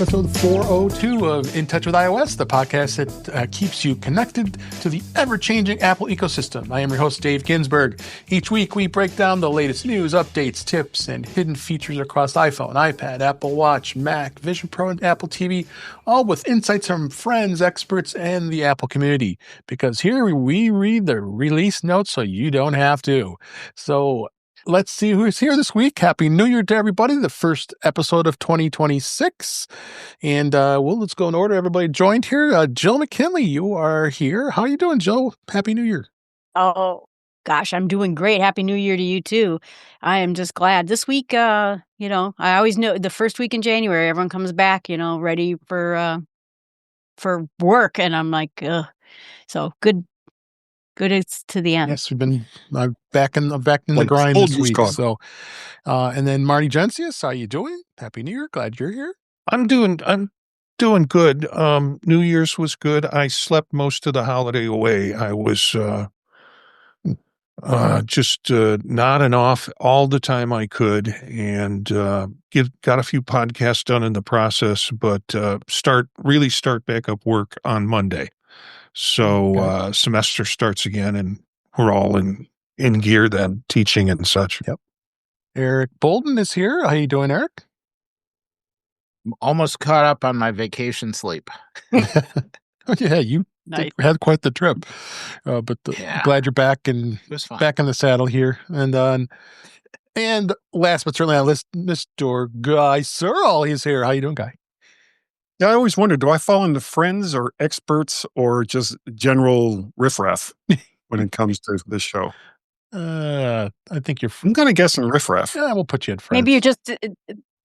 episode 402 of In Touch with iOS, the podcast that keeps you connected to the ever-changing Apple ecosystem. I am your host, Dave Ginsburg. Each week, we break down the latest news, updates, tips, and hidden features across iPhone, iPad, Apple Watch, Mac, Vision Pro, and Apple TV, all with insights from friends, experts, and the Apple community. Because here we read the release notes so you don't have to. So let's see who's here this week. Happy New Year to everybody. The first episode of 2026. And let's go in order. Everybody joined here. Jill McKinley, you are here. How are you doing, Jill? Happy New Year. Oh, gosh, I'm doing great. Happy New Year to you, too. I am just glad. This week, I always know the first week in January, everyone comes back, ready for work. And I'm like, ugh. So good. It's to the end. Yes, we've been back in the grind this week. So, and then Marty Jencius, how you doing? Happy New Year! Glad you're here. I'm doing good. New Year's was good. I slept most of the holiday away. I was just nodding off all the time I could, and got a few podcasts done in the process. But start back up work on Monday. So semester starts again, and we're all in gear then, teaching and such. Yep. Eric Bolden is here. How you doing, Eric? Almost caught up on my vacation sleep. Yeah, you had quite the trip. Glad you're back and back in the saddle here. And last but certainly not least, Mr. Guy Serle, he's here. How you doing, Guy? Yeah, I always wonder, do I fall into friends or experts or just general riffraff when it comes to this show? I think I'm kind of guessing riffraff. Yeah, we'll put you in friends. Maybe you're just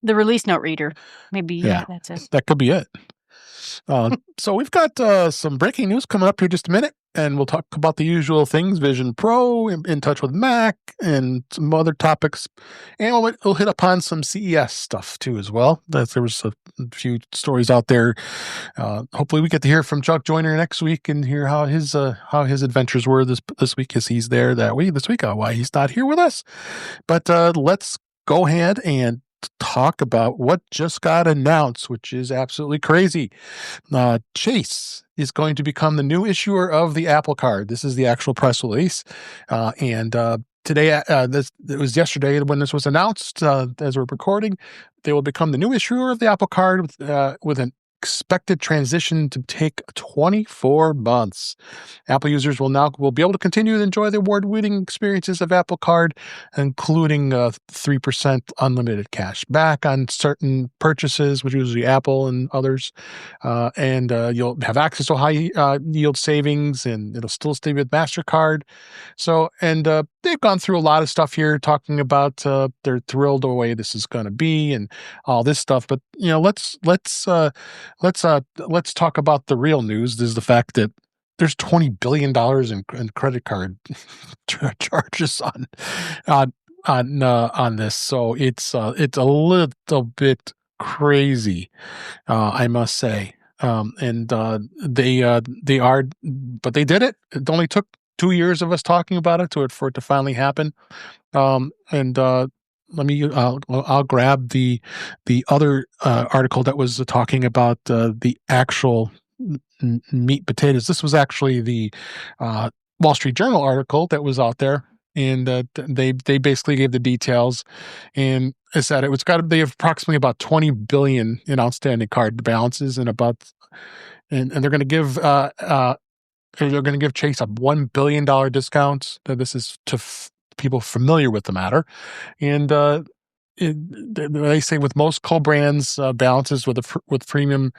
the release note reader. Maybe, that's it. That could be it. So we've got some breaking news coming up here in just a minute, and we'll talk about the usual things, Vision Pro, in touch with Mac, and some other topics. And we'll hit upon some CES stuff, too, as well. There was a few stories out there. Hopefully we get to hear from Chuck Joyner next week and hear how his adventures were this week, because he's there this week, why he's not here with us. But let's go ahead and talk about what just got announced, which is absolutely crazy. Chase is going to become the new issuer of the Apple Card. This is the actual press release. And today, it was yesterday when this was announced, as we're recording, they will become the new issuer of the Apple Card with an expected transition to take 24 months. Apple users will be able to continue to enjoy the award-winning experiences of Apple Card, including 3% unlimited cash back on certain purchases, which is usually Apple and others. And you'll have access to high yield savings, and it'll still stay with MasterCard. So, and they've gone through a lot of stuff here, talking about they're thrilled the way this is going to be and all this stuff. But let's talk about the real news. This is the fact that there's $20 billion in credit card charges on this. So it's a little bit crazy, I must say. They did it. It only took 2 years of us talking about it for it to finally happen. I'll grab the other article that was talking about the actual meat potatoes. This was actually the Wall Street Journal article that was out there, and they basically gave the details, and it said they have approximately about 20 billion in outstanding card balances, and they're going to give Chase a $1 billion discount. This is to people familiar with the matter. And they say with most co-brands, balances with premium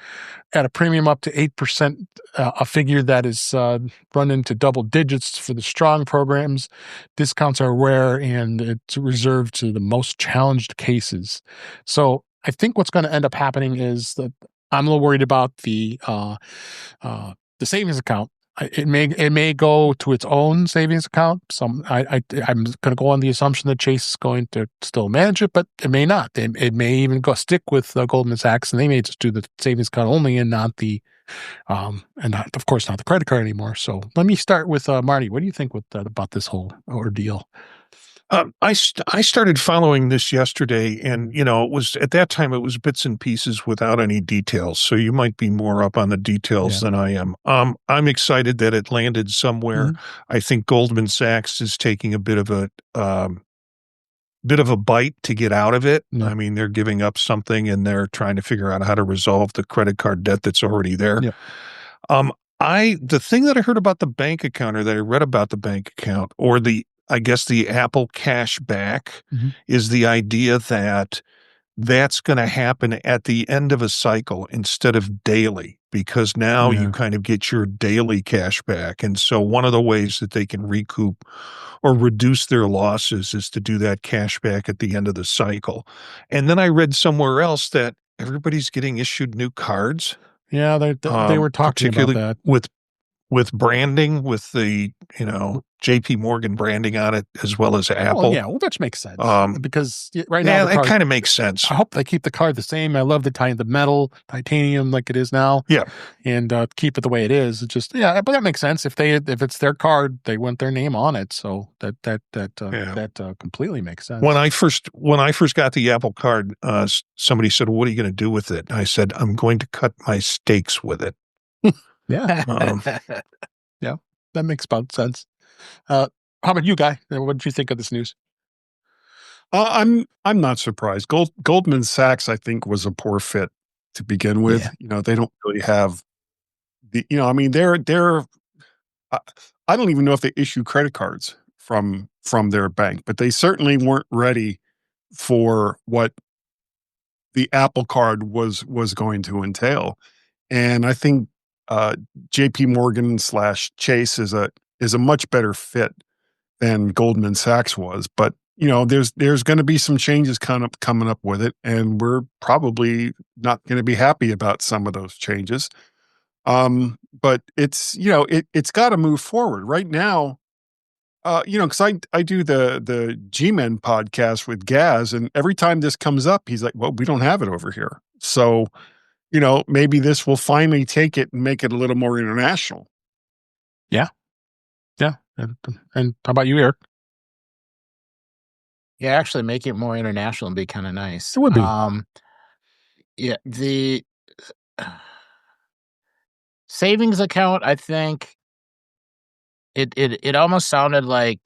at a premium up to 8%, a figure that is run into double digits for the strong programs. Discounts are rare, and it's reserved to the most challenged cases. So I think what's going to end up happening is that I'm a little worried about the savings account. It may go to its own savings account. I'm going to go on the assumption that Chase is going to still manage it, but it may not. It may even stick with Goldman Sachs, and they may just do the savings account only and not the of course not the credit card anymore. So let me start with Marty. What do you think about this whole ordeal? I started following this yesterday, and it was at that time it was bits and pieces without any details. So you might be more up on the details than I am. I'm excited that it landed somewhere. I think Goldman Sachs is taking a bit of a bite to get out of it. I mean, they're giving up something, and they're trying to figure out how to resolve the credit card debt that's already there. The thing that I heard about the bank account, or that I read about the bank account, or I guess the Apple cash back, is the idea that that's going to happen at the end of a cycle instead of daily, because now you kind of get your daily cash back. And so one of the ways that they can recoup or reduce their losses is to do that cash back at the end of the cycle. And then I read somewhere else that everybody's getting issued new cards. Yeah, they were talking about that. With branding, with the, JP Morgan branding on it, as well as Apple. Well, that makes sense. Because right now, that kind of makes sense. I hope they keep the card the same. I love the metal, titanium like it is now. Yeah. And keep it the way it is. It's just, but that makes sense. If it's their card, they want their name on it. So that completely makes sense. When I first got the Apple card, somebody said, "What are you going to do with it?" I said, "I'm going to cut my steaks with it." Yeah. That makes about sense. How about you, Guy? What did you think of this news? I'm not surprised. Goldman Sachs, I think, was a poor fit to begin with. They don't really have I mean, they're I don't even know if they issue credit cards from their bank, but they certainly weren't ready for what the Apple card was going to entail. And I think JP Morgan / Chase is a much better fit than Goldman Sachs was. But, there's going to be some changes coming up with it, and we're probably not going to be happy about some of those changes. But it's, it's got to move forward right now. Because I do the G-Men podcast with Gaz, and every time this comes up, he's like, well, we don't have it over here. So, maybe this will finally take it and make it a little more international. Yeah. And how about you, Eric? Yeah, actually make it more international and be kind of nice. It would be. The savings account, I think it almost sounded like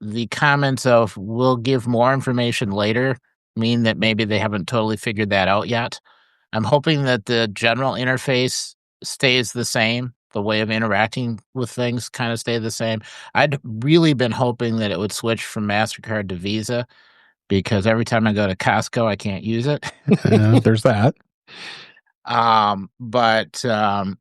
the comments of "we'll give more information later" mean that maybe they haven't totally figured that out yet. I'm hoping that the general interface stays the same. The way of interacting with things kind of stay the same. I'd really been hoping that it would switch from MasterCard to Visa, because every time I go to Costco, I can't use it. There's that. But other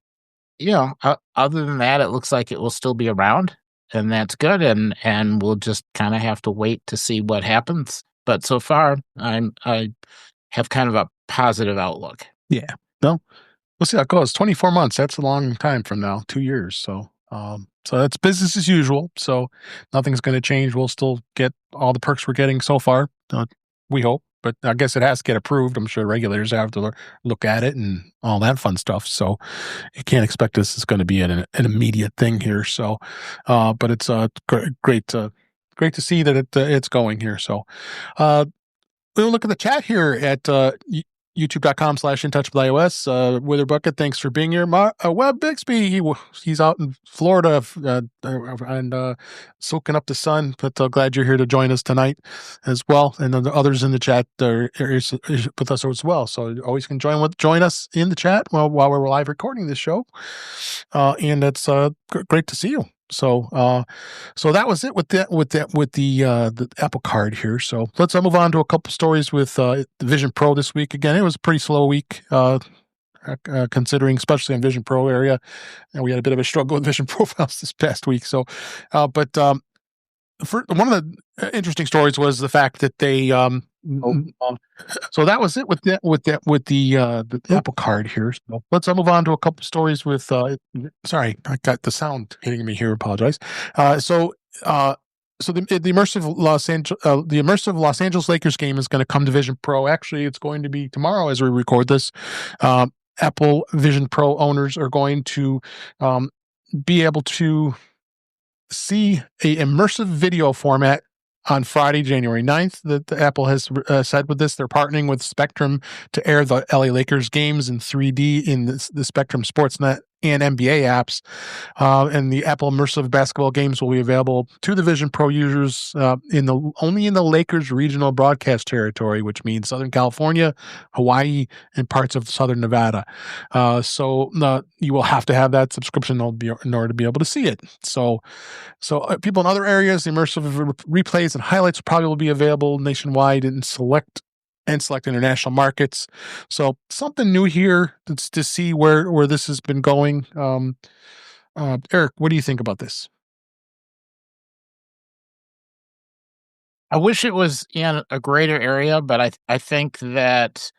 than that, it looks like it will still be around, and that's good. And we'll just kind of have to wait to see what happens. But so far, I have kind of a positive outlook. Yeah. No, we'll see how it goes. 24 months. That's a long time from now. 2 years. So that's business as usual. So nothing's going to change. We'll still get all the perks we're getting so far. We hope, but I guess it has to get approved. I'm sure regulators have to look at it and all that fun stuff. So you can't expect this is going to be an immediate thing here. So, but it's great to see that it's going here. So, we'll look at the chat here at youtube.com/intouchwithios. Wither Bucket, thanks for being here. Webb Bixby, he's out in Florida and soaking up the sun, but glad you're here to join us tonight as well. And then the others in the chat are with us as well. So you always can join us in the chat while we're live recording this show. And it's great to see you. So that was it with the Apple Card here. So let's move on to a couple stories with the Vision Pro this week. Again, it was a pretty slow week, considering, especially in Vision Pro area, and we had a bit of a struggle with Vision Profiles this past week. So, but for one of the interesting stories was the fact that they so that was it with the Apple Card here. So let's move on to a couple stories with sorry, I got the sound hitting me here. Apologize. So the immersive Los Angeles Lakers game is going to come to Vision Pro. Actually, it's going to be tomorrow as we record this. Apple Vision Pro owners are going to be able to see a immersive video format on Friday, January 9th, that Apple has said with this. They're partnering with Spectrum to air the LA Lakers games in 3D in the Spectrum Sportsnet and NBA apps. And the Apple immersive basketball games will be available to the Vision Pro users only in the Lakers regional broadcast territory, which means Southern California, Hawaii, and parts of Southern Nevada. So you will have to have that subscription in order to be able to see it. So people in other areas, the immersive replays and highlights probably will be available nationwide in select international markets. So something new here to see where this has been going. Eric, what do you think about this? I wish it was in a greater area, but I think that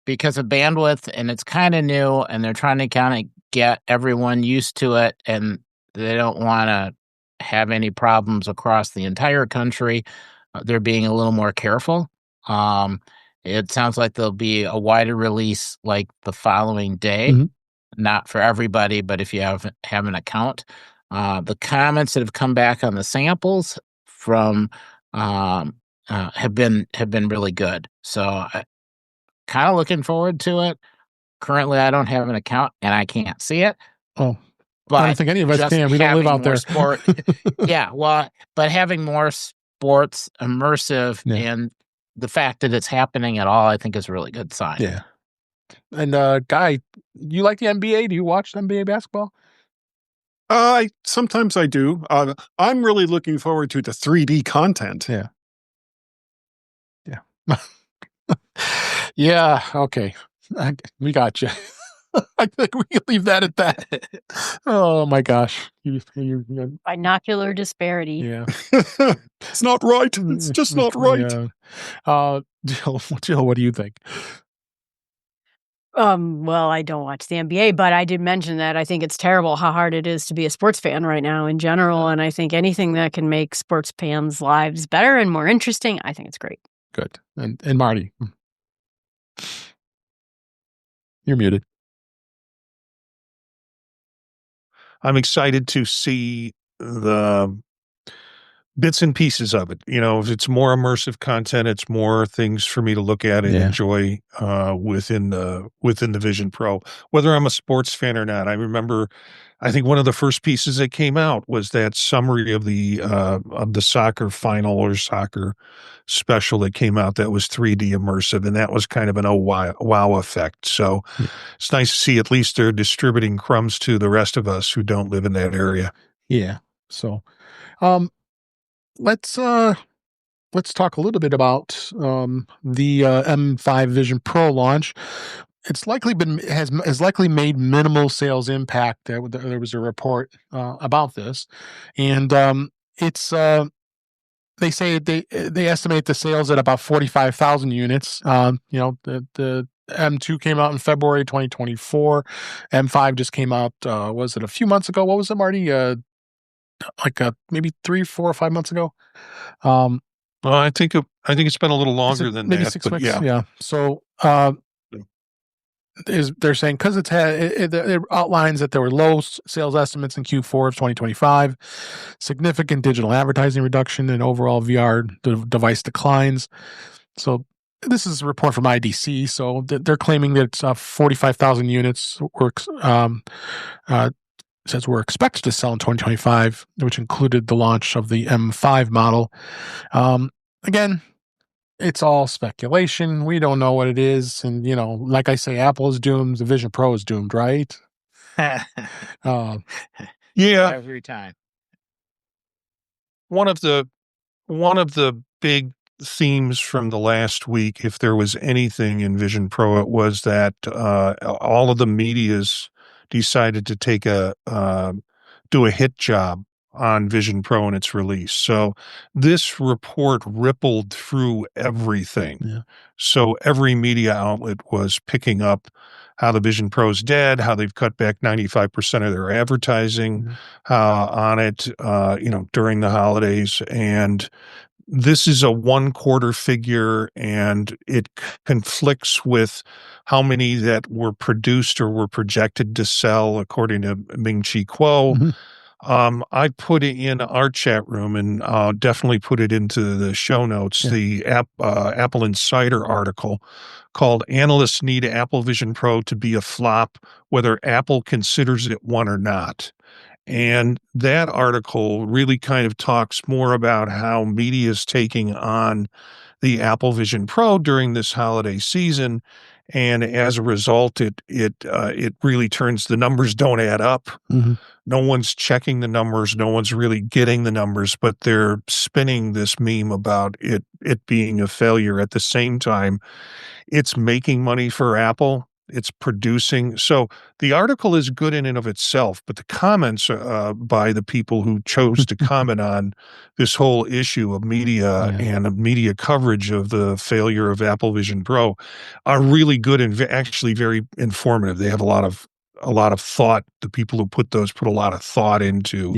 because of bandwidth and it's kind of new and they're trying to kind of get everyone used to it and they don't want to have any problems across the entire country, they're being a little more careful. It sounds like there'll be a wider release like the following day. Mm-hmm. Not for everybody, but if you have an account. The comments that have come back on the samples from have been really good. So kind of looking forward to it. Currently, I don't have an account and I can't see it. Oh, but I don't think any of us can. We don't live out there. Yeah, well, but having more sports immersive and the fact that it's happening at all, I think is a really good sign. Yeah. And Guy, you like the NBA? Do you watch NBA basketball? Sometimes I do. I'm really looking forward to the 3D content. Yeah. Yeah. Okay. We got you. I think we can leave that at that. Oh my gosh. Binocular disparity. Yeah. It's not right. It's just not right. Yeah. Jill, what do you think? Well, I don't watch the NBA, but I did mention that I think it's terrible how hard it is to be a sports fan right now in general. And I think anything that can make sports fans' lives better and more interesting, I think it's great. Good. And Marty, you're muted. I'm excited to see the bits and pieces of it. If it's more immersive content, it's more things for me to look at and enjoy within the Vision Pro, whether I'm a sports fan or not. I remember, I think one of the first pieces that came out was that summary of the soccer final or soccer special that came out that was 3D immersive, and that was kind of an wow effect. So it's nice to see at least they're distributing crumbs to the rest of us who don't live in that area. Yeah. So, let's talk a little bit about the M5 Vision Pro launch. It's likely has likely made minimal sales impact. There was a report about this, and it's they say they estimate the sales at about 45,000 units. The M2 came out in February 2024. M5 just came out. Was it a few months ago? What was it, Marty? Maybe 3, 4, or 5 months ago. Well, I think it's been a little longer than maybe that. 6 weeks. Yeah. Yeah. So they're saying because it outlines that there were low sales estimates in Q4 of 2025, significant digital advertising reduction, and overall VR device declines. So this is a report from IDC. So they're claiming that it's 45,000 units says we're expected to sell in 2025, which included the launch of the M5 model. Again, it's all speculation. We don't know what it is. And, like I say, Apple is doomed. The Vision Pro is doomed, right? Yeah. Every time. One of the big themes from the last week, if there was anything in Vision Pro, it was that all of the media's decided to do a hit job on Vision Pro and its release. So this report rippled through everything. Yeah. So every media outlet was picking up how the Vision Pro's dead, how they've cut back 95% of their advertising on it, during the holidays. And this is a 1 quarter figure, and it conflicts with how many that were produced or were projected to sell, according to Ming Chi Kuo. I put it in our chat room, and I'll definitely put it into the show notes. Yeah. The Apple Insider article called "Analysts Need Apple Vision Pro to Be a Flop, Whether Apple Considers It One or Not." And that article really kind of talks more about how media is taking on the Apple Vision Pro during this holiday season, and as a result, it really turns the numbers don't add up. Mhm. No one's checking the numbers. No one's really getting the numbers, but they're spinning this meme about it being a failure. At the same time, it's making money for Apple. It's producing. So the article is good in and of itself, but the comments by the people who chose to comment on this whole issue of media and media coverage of the failure of Apple Vision Pro are really good and actually very informative. They have a lot of thought. The people who put a lot of thought into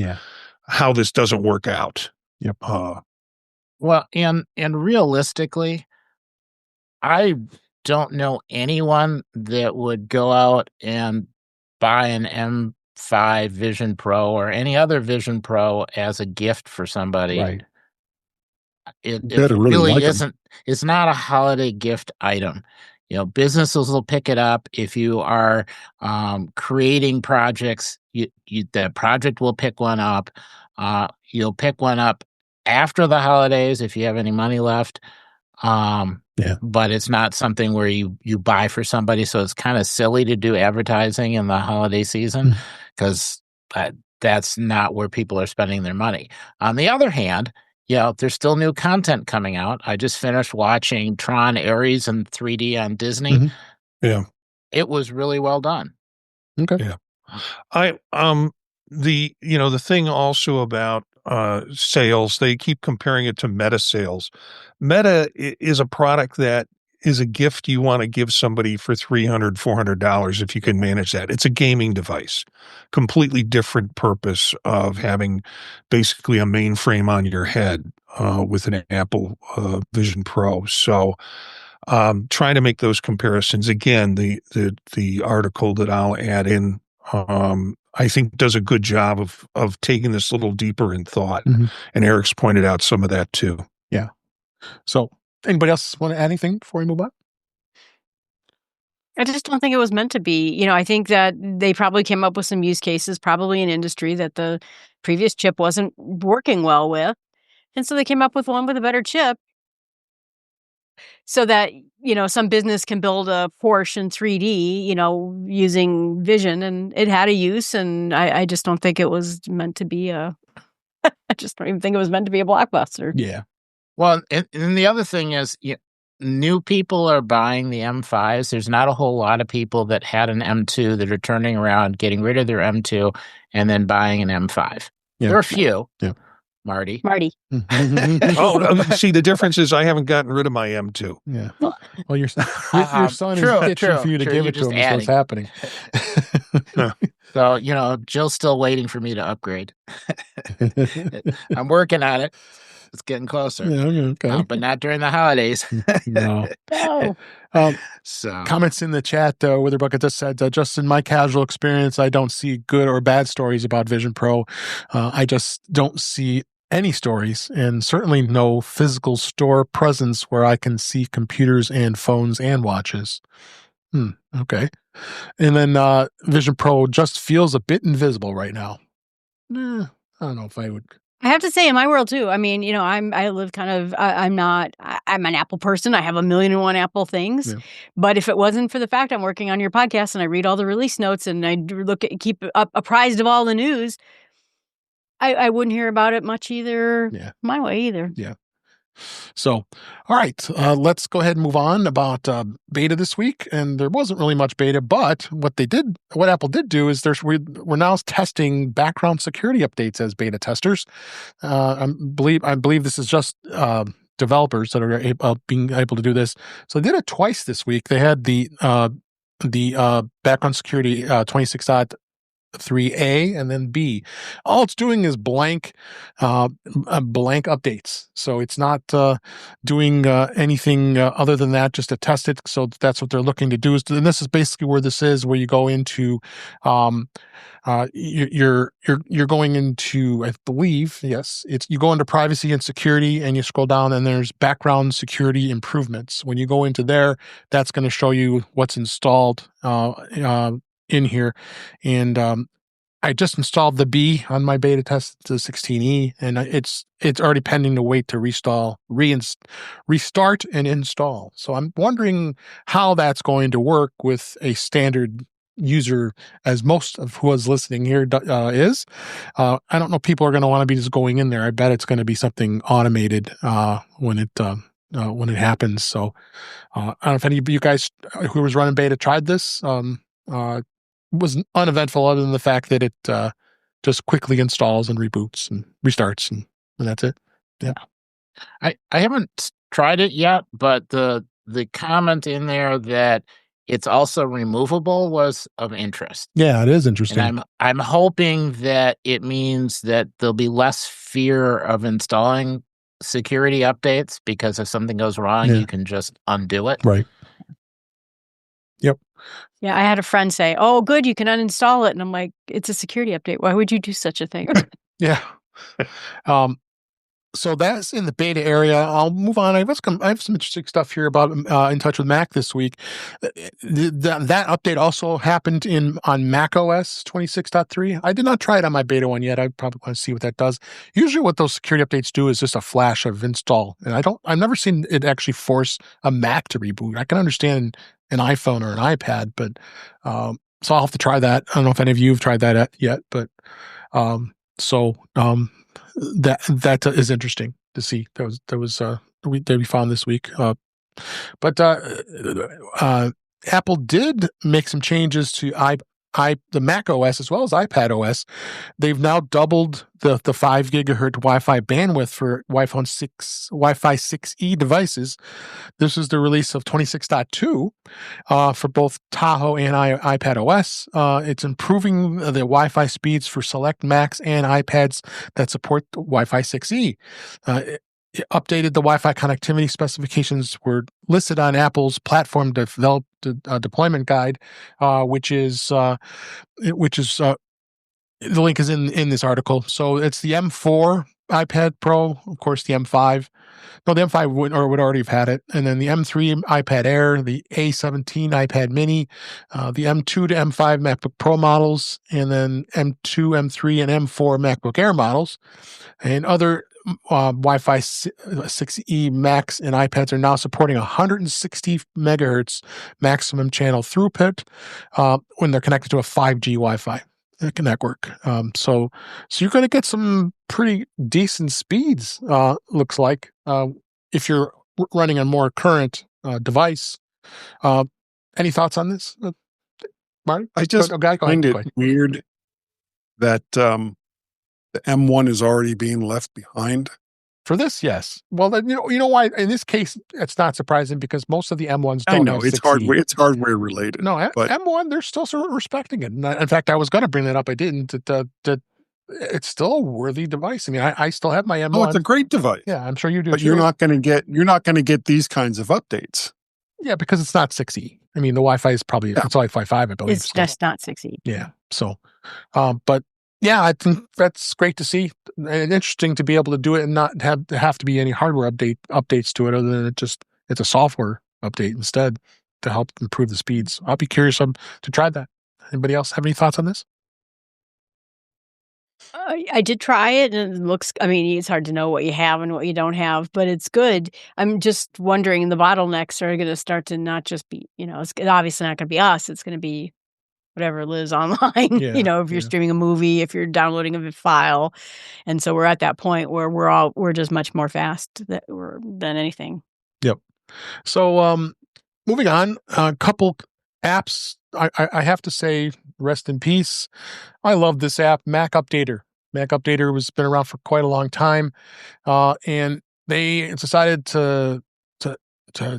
how this doesn't work out. Yep. Well, and realistically, I don't know anyone that would go out and buy an M5 Vision Pro or any other Vision Pro as a gift for somebody. Right. It Better really really like 'em. isn't. It's not a holiday gift item. Businesses will pick it up if you are creating projects. The project will pick one up. You'll pick one up after the holidays if you have any money left. But it's not something where you buy for somebody. So it's kind of silly to do advertising in the holiday season because that's not where people are spending their money. On the other hand, there's still new content coming out. I just finished watching Tron Ares in 3D on Disney. Mhm. Yeah. It was really well done. Okay. Yeah. The thing also about sales, they keep comparing it to Meta sales. Meta is a product that is a gift you want to give somebody for $300, $400 if you can manage that. It's a gaming device, completely different purpose of having basically a mainframe on your head with an Apple Vision Pro. So trying to make those comparisons. Again, the article that I'll add in I think does a good job of taking this a little deeper in thought. Mhm. And Eric's pointed out some of that too. Yeah. So anybody else want to add anything before we move on? I just don't think it was meant to be. I think that they probably came up with some use cases, probably in industry that the previous chip wasn't working well with. And so they came up with one with a better chip so that, some business can build a Porsche in 3D, using vision, and it had a use. And I just don't think it was meant to be I just don't even think it was meant to be a blockbuster. Yeah. Well, and the other thing is, new people are buying the M5s. There's not a whole lot of people that had an M2 that are turning around, getting rid of their M2, and then buying an M5. Yeah. There are a few. Yeah. Marty. See, the difference is I haven't gotten rid of my M2. Yeah. Well, your son is itching for you to give it to him. Is what's happening. So, Jill's still waiting for me to upgrade. I'm working on it. It's getting closer. Yeah, okay. But not during the holidays. No. So comments in the chat, Witherbucket just said, just in my casual experience, I don't see good or bad stories about Vision Pro. I just don't see any stories, and certainly no physical store presence where I can see computers and phones and watches. Okay. And then Vision Pro just feels a bit invisible right now. I don't know if I would. I have to say, in my world too. I mean, I live kind of. I'm an Apple person. I have 1,000,001 Apple things. Yeah. But if it wasn't for the fact I'm working on your podcast and I read all the release notes and I keep apprised of all the news, I wouldn't hear about it much either. Yeah. My way either. Yeah. So, all right, let's go ahead and move on about beta this week. And there wasn't really much beta, but what Apple did do is we're now testing background security updates as beta testers. I believe this is just developers that are being able to do this. So they did it twice this week. They had the background security 26 3A and then B. All it's doing is blank updates. So it's not doing anything other than that, just to test it. So that's what they're looking to do. And this is basically where this is, where you go into you're going into, I believe, yes, you go into privacy and security, and you scroll down, and there's background security improvements. When you go into there, that's going to show you what's installed in here. And I just installed the B on my beta test, the 16E, and it's already pending to wait to restart and install. So I'm wondering how that's going to work with a standard user, as most of who is listening here is. I don't know. People are going to want to be just going in there. I bet it's going to be something automated when it happens. So I don't know if any of you guys who was running beta tried this. Was uneventful, other than the fact that it just quickly installs and reboots and restarts, and that's it. Yeah, I haven't tried it yet, but the comment in there that it's also removable was of interest. Yeah, it is interesting. And I'm hoping that it means that there'll be less fear of installing security updates, because if something goes wrong, you can just undo it. Right. Yep. Yeah, I had a friend say, "Oh, good, you can uninstall it," and I'm like, "It's a security update. Why would you do such a thing?" Yeah. So that's in the beta area. I'll move on. I have some interesting stuff here about In Touch with Mac this week. That update also happened on Mac OS 26.3. I did not try it on my beta one yet. I probably want to see what that does. Usually what those security updates do is just a flash of install. And I've never seen it actually force a Mac to reboot. I can understand an iPhone or an iPad, but so I'll have to try that. I don't know if any of you have tried that yet, but that is interesting to see. That we found this week. But Apple did make some changes to the Mac OS as well as iPad OS. They've now doubled the 5 gigahertz Wi-Fi bandwidth for Wi-Fi 6E devices. This is the release of 26.2 for both Tahoe and iPad OS. It's improving the Wi-Fi speeds for select Macs and iPads that support the Wi-Fi 6E. It updated the Wi-Fi connectivity specifications were listed on Apple's platform developed deployment guide, which is the link is in this article. So it's the M4 iPad Pro, of course, the M5. No, the M5 would already have had it. And then the M3 iPad Air, the A17 iPad Mini, the M2 to M5 MacBook Pro models, and then M2, M3, and M4 MacBook Air models. And other Wi-Fi 6E Macs and iPads are now supporting 160 megahertz maximum channel throughput when they're connected to a 5G Wi-Fi network. So you're going to get some pretty decent speeds, looks like, if you're running a more current device. Any thoughts on this, Marty? I just find it weird that the M1 is already being left behind. For this, yes. Well, then, you know why? In this case, it's not surprising because most of the M1s don't have 6E. It's hardware related. No, but M1, they're still sort of respecting it. In fact, I was going to bring that up. I didn't. It's still a worthy device. I mean, I still have my M1. Oh, it's a great device. Yeah, I'm sure you do. But you're not going to get these kinds of updates. Yeah, because it's not 6E. I mean, the Wi-Fi is probably it's Wi-Fi 5, I believe. It's just not 6E. Yeah. So, but. Yeah, I think that's great to see, and interesting to be able to do it and not have to be any hardware updates to it, other than it's a software update instead to help improve the speeds. I'll be curious to try that. Anybody else have any thoughts on this? I did try it, and it looks. I mean, it's hard to know what you have and what you don't have, but it's good. I'm just wondering, the bottlenecks are going to start to not just be, it's obviously not going to be us. It's going to be whatever lives online, if you're streaming a movie, if you're downloading a file. And so we're at that point where we're just much more fast than anything. Yep. So, moving on, a couple apps, I have to say, rest in peace. I love this app, Mac Updater. Mac Updater has been around for quite a long time. And they decided to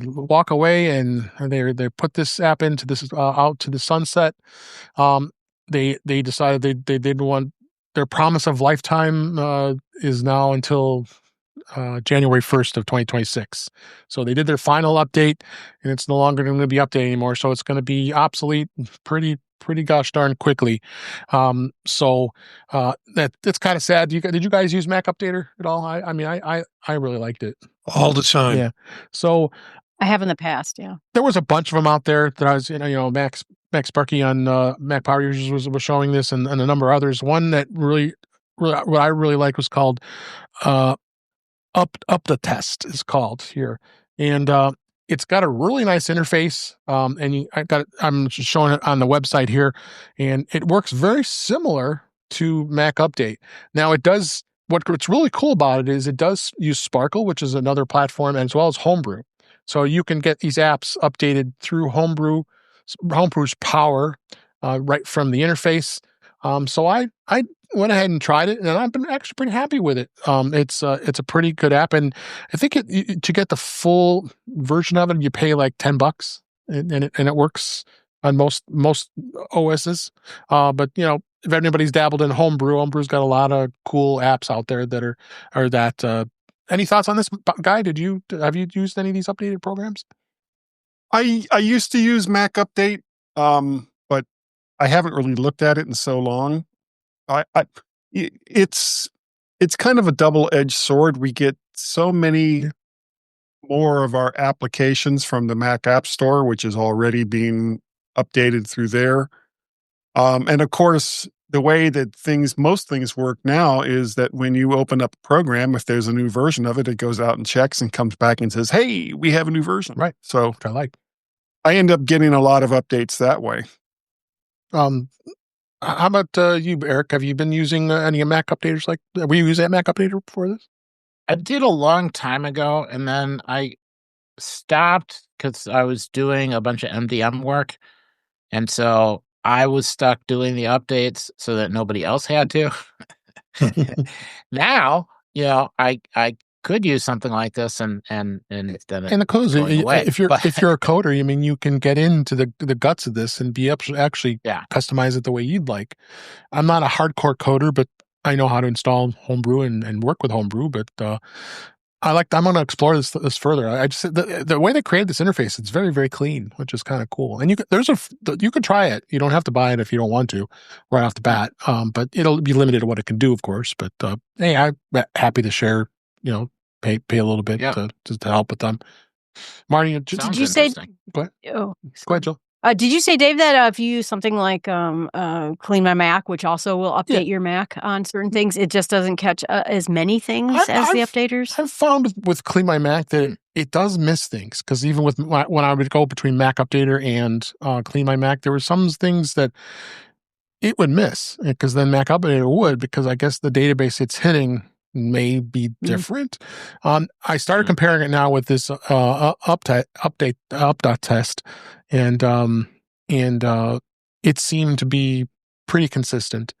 walk away, and they put this app into this out to the sunset. they decided they didn't want their promise of lifetime is now until January 1st of 2026. So they did their final update, and it's no longer going to be updated anymore. So it's going to be obsolete pretty gosh darn quickly. So that's kind of sad. Did you guys use Mac Updater at all? I mean, I really liked it all the time. Yeah. So I have in the past. Yeah. there was a bunch of them out there that I was, Max Sparky on Mac Power Users was showing this, and a number of others. One that really what I really liked was called Up the Test is called here, and it's got a really nice interface. I'm just showing it on the website here, and it works very similar to Mac Update. Now it does. What's really cool about it is it does use Sparkle, which is another platform, as well as Homebrew. So you can get these apps updated through Homebrew's power right from the interface. So I went ahead and tried it, and I've been actually pretty happy with it. It's a pretty good app, and I think to get the full version of it, you pay like $10, and it works on most OSs. But if anybody's dabbled in Homebrew's got a lot of cool apps out there that are that. Any thoughts on this, Guy? Have you used any of these updated programs? I used to use Mac Update, but I haven't really looked at it in so long. It's kind of a double-edged sword. We get so many more of our applications from the Mac App Store, which is already being updated through there. And of course, the way that most things work now is that when you open up a program, if there's a new version of it, it goes out and checks and comes back and says, "Hey, we have a new version." Right. So which I like. I end up getting a lot of updates that way. How about you, Eric? Have you been using any Mac updaters? Were you using a Mac updater before this? I did a long time ago, and then I stopped because I was doing a bunch of MDM work, and so I was stuck doing the updates so that nobody else had to. Now, I could use something like this, and then and the cool is if you're a coder, you can get into the guts of this and be actually customize it the way you'd like. I'm not a hardcore coder, but I know how to install Homebrew and work with Homebrew. But I'm going to explore this further. I just the way they created this interface, it's very, very clean, which is kind of cool. And you could try it. You don't have to buy it if you don't want to right off the bat. But it'll be limited to what it can do, of course. But hey, I'm happy to share. Pay a little bit to help with them. Marty, did you say? Go ahead, Jill. Did you say, Dave, that if you use something like Clean My Mac, which also will update your Mac on certain things, it just doesn't catch as many things as the updaters? I've found with Clean My Mac that it does miss things, because even with when I would go between Mac Updater and Clean My Mac, there were some things that it would miss, because then Mac Updater would, because I guess the database it's hitting may be different. I started comparing it now with this update test, and it seemed to be pretty consistent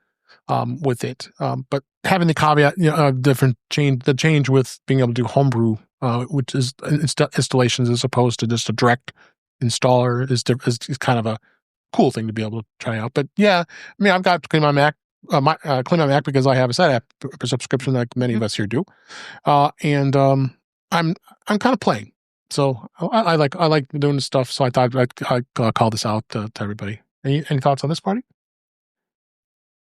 with it. But having the caveat, the change with being able to do Homebrew, which is installations as opposed to just a direct installer, is kind of a cool thing to be able to try out. But yeah, I've got Clean My Mac. Clean My Mac because I have a set app subscription like many of us here do, and I'm kind of playing. So I like doing this stuff. So I thought I'd call this out to everybody. Any thoughts on this, Marty?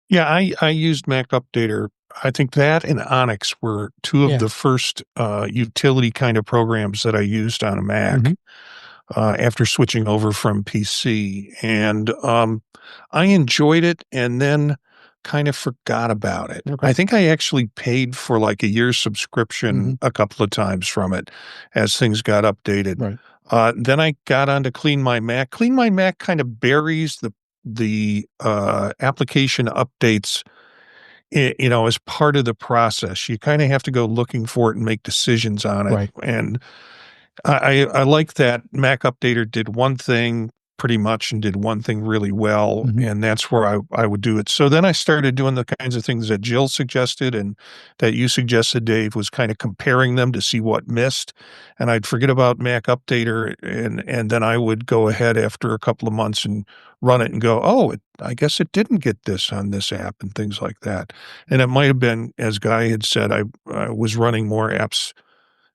Yeah, I used Mac Updater. I think that and Onyx were two of the first utility kind of programs that I used on a Mac after switching over from PC, and I enjoyed it, and then kind of forgot about it. Okay. I think I actually paid for like a year's subscription a couple of times from it as things got updated. Right. Then I got onto Clean My Mac. Clean My Mac kind of buries the application updates, as part of the process. You kind of have to go looking for it and make decisions on it. Right. And I like that Mac Updater did one thing, pretty much and did one thing really well, Mhm. and that's where I would do it. So then I started doing the kinds of things that Jill suggested and that you suggested, Dave, was kind of comparing them to see what missed. And I'd forget about Mac Updater, and then I would go ahead after a couple of months and run it and go, oh, I guess it didn't get this on this app and things like that. And it might have been, as Guy had said, I was running more apps.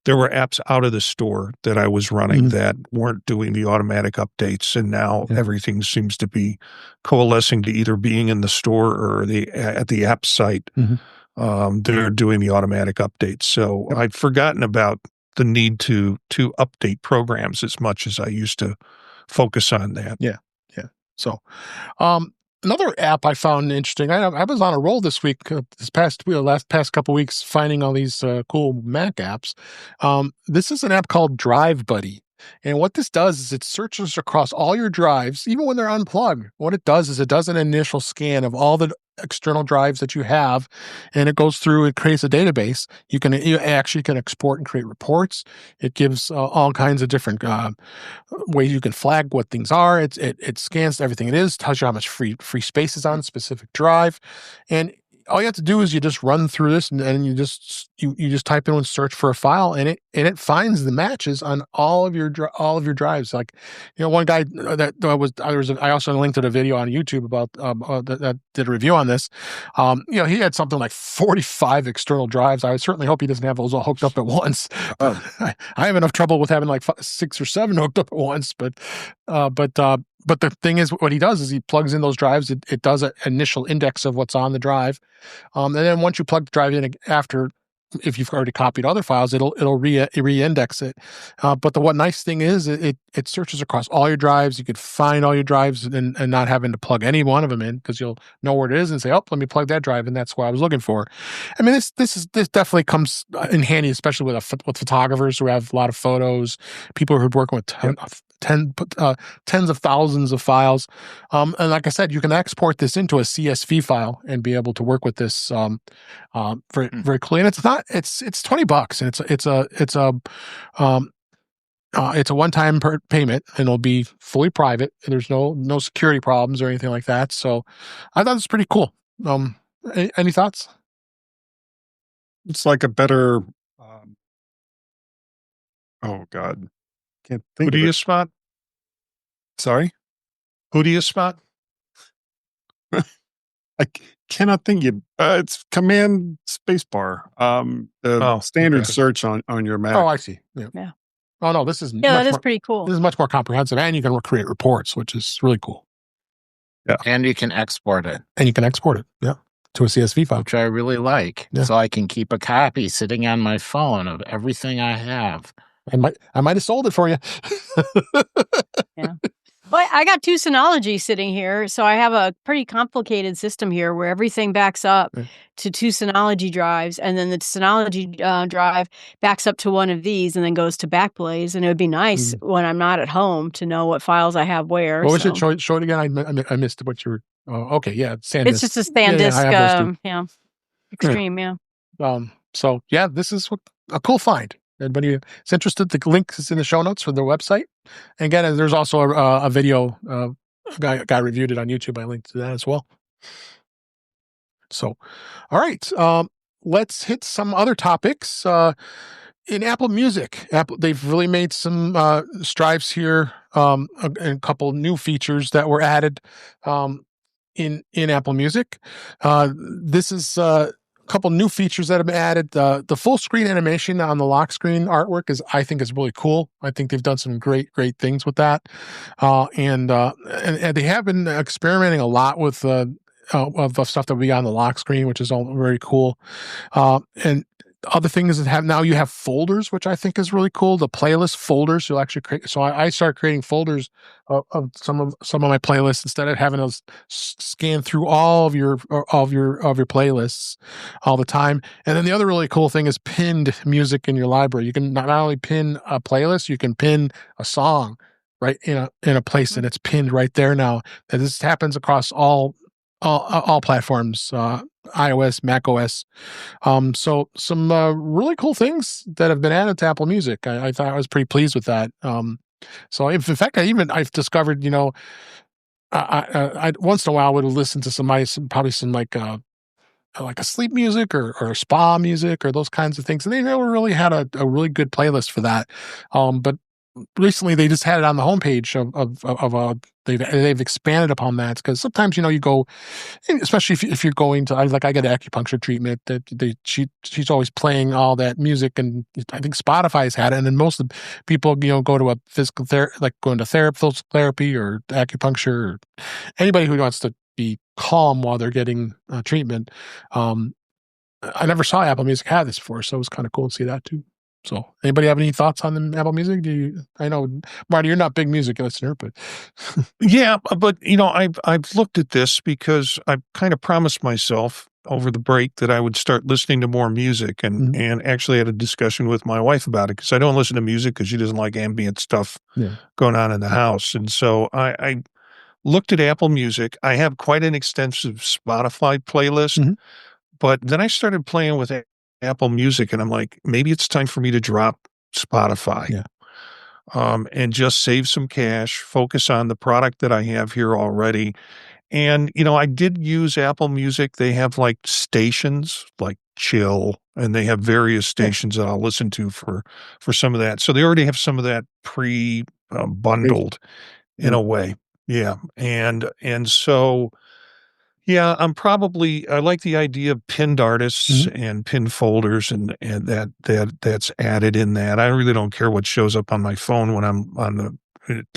There were apps out of the store that I was running Mhm. that weren't doing the automatic updates, and now Yeah. everything seems to be coalescing to either being in the store or at the app site. Mhm. They're doing the automatic updates. So Yep. I'd forgotten about the need to update programs as much as I used to focus on that. Yeah. So, another app I found interesting. I was on a roll this week, last past couple weeks, finding all these cool Mac apps. This is an app called Drive Buddy. And what this does is it searches across all your drives, even when they're unplugged. What it does is it does an initial scan of all the external drives that you have, and it goes through, it creates a database. You actually can export and create reports. It gives all kinds of different ways you can flag what things are. It scans everything it is, tells you how much free space is on a specific drive, and all you have to do is you just run through this, and you just type in and search for a file, and it finds the matches on all of your drives. Like, one guy I also linked to a video on YouTube about that did a review on this. He had something like 45 external drives. I certainly hope he doesn't have those all hooked up at once. Oh. I have enough trouble with having like 6 or 7 hooked up at once, but the thing is, what he does is he plugs in those drives. It does an initial index of what's on the drive, and then once you plug the drive in after, if you've already copied other files, it'll re-index it. But the one nice thing is it searches across all your drives. You could find all your drives and not having to plug any one of them in, because you'll know where it is and say, oh, let me plug that drive, and that's what I was looking for. I mean, this definitely comes in handy, especially with photographers who have a lot of photos, people who are working with tens of thousands of files. And like I said, you can export this into a CSV file and be able to work with this very, very clearly. And it's $20, and it's a one-time payment, and it'll be fully private. There's no security problems or anything like that. So I thought it was pretty cool. Any thoughts? It's like a better. Oh God, can't think. Who do of you it. spot? Sorry, Who do you spot? I cannot think. It's Command Spacebar. The standard okay. search on your Mac. Oh, I see. Yeah. Yeah. Oh no, this is Yeah, that is pretty cool. This is much more comprehensive, and you can create reports, which is really cool. And you can export it, And you can export it, to a CSV file. which I really like. Yeah. So I can keep a copy sitting on my phone of everything I have. I might have sold it for you. Yeah. Well, I got two Synology sitting here, so I have a pretty complicated system here where everything backs up to two Synology drives, and then the Synology drive backs up to one of these and then goes to Backblaze. And it would be nice when I'm not at home to know what files I have where. What was it? Show it again. I missed what you were. Oh, okay, yeah, SanDisk. It's just a SanDisk. I have those too. Extreme. Yeah. So yeah, this is a cool find. Anybody is interested, the link is in the show notes for their website. And again, there's also a video. A guy reviewed it on YouTube. I linked to that as well. So, all right, let's hit some other topics. In Apple Music, they've really made some strides here, and a couple new features that were added in Apple Music. This is a couple new features that have been added. The full screen animation on the lock screen artwork I think is really cool. I think they've done some great things with that, and they have been experimenting a lot with of the stuff that will be on the lock screen, which is all very cool. And other things that now you have folders, which I think is really cool. The playlist folders you'll actually create. So I start creating folders of some of my playlists instead of having to scan through all of your playlists all the time. And then the other really cool thing is pinned music in your library. You can not only pin a playlist, you can pin a song right in a place, and it's pinned right there now. And this happens across all platforms, iOS, macOS. So some really cool things that have been added to Apple Music. I thought I was pretty pleased with that. So in fact, I've discovered, I once in a while I would listen to probably some like a sleep music or spa music or those kinds of things. And they never really had a really good playlist for that. But recently they just had it on the homepage of they've expanded upon that, because sometimes you go, especially if you're going to, I get acupuncture treatment, that she's always playing all that music, and I think Spotify's had it, and then most of the people go to a physical therapy, like going to physical therapy or acupuncture, or anybody who wants to be calm while they're getting treatment. I never saw Apple Music have this before, so it was kind of cool to see that too. So, anybody have any thoughts on the Apple Music? I know, Marty, you're not a big music listener, but yeah, but I've looked at this because I kind of promised myself over the break that I would start listening to more music, and actually had a discussion with my wife about it, because I don't listen to music because she doesn't like ambient stuff going on in the house, and so I looked at Apple Music. I have quite an extensive Spotify playlist, but then I started playing with Apple Music, and I'm like, maybe it's time for me to drop Spotify, and just save some cash, focus on the product that I have here already. And, I did use Apple Music. They have like stations like Chill, and they have various stations that I'll listen to for some of that. So they already have some of that bundled in a way. Yeah. And so, yeah, I like the idea of pinned artists and pinned folders, and that's added in that. I really don't care what shows up on my phone when I'm on the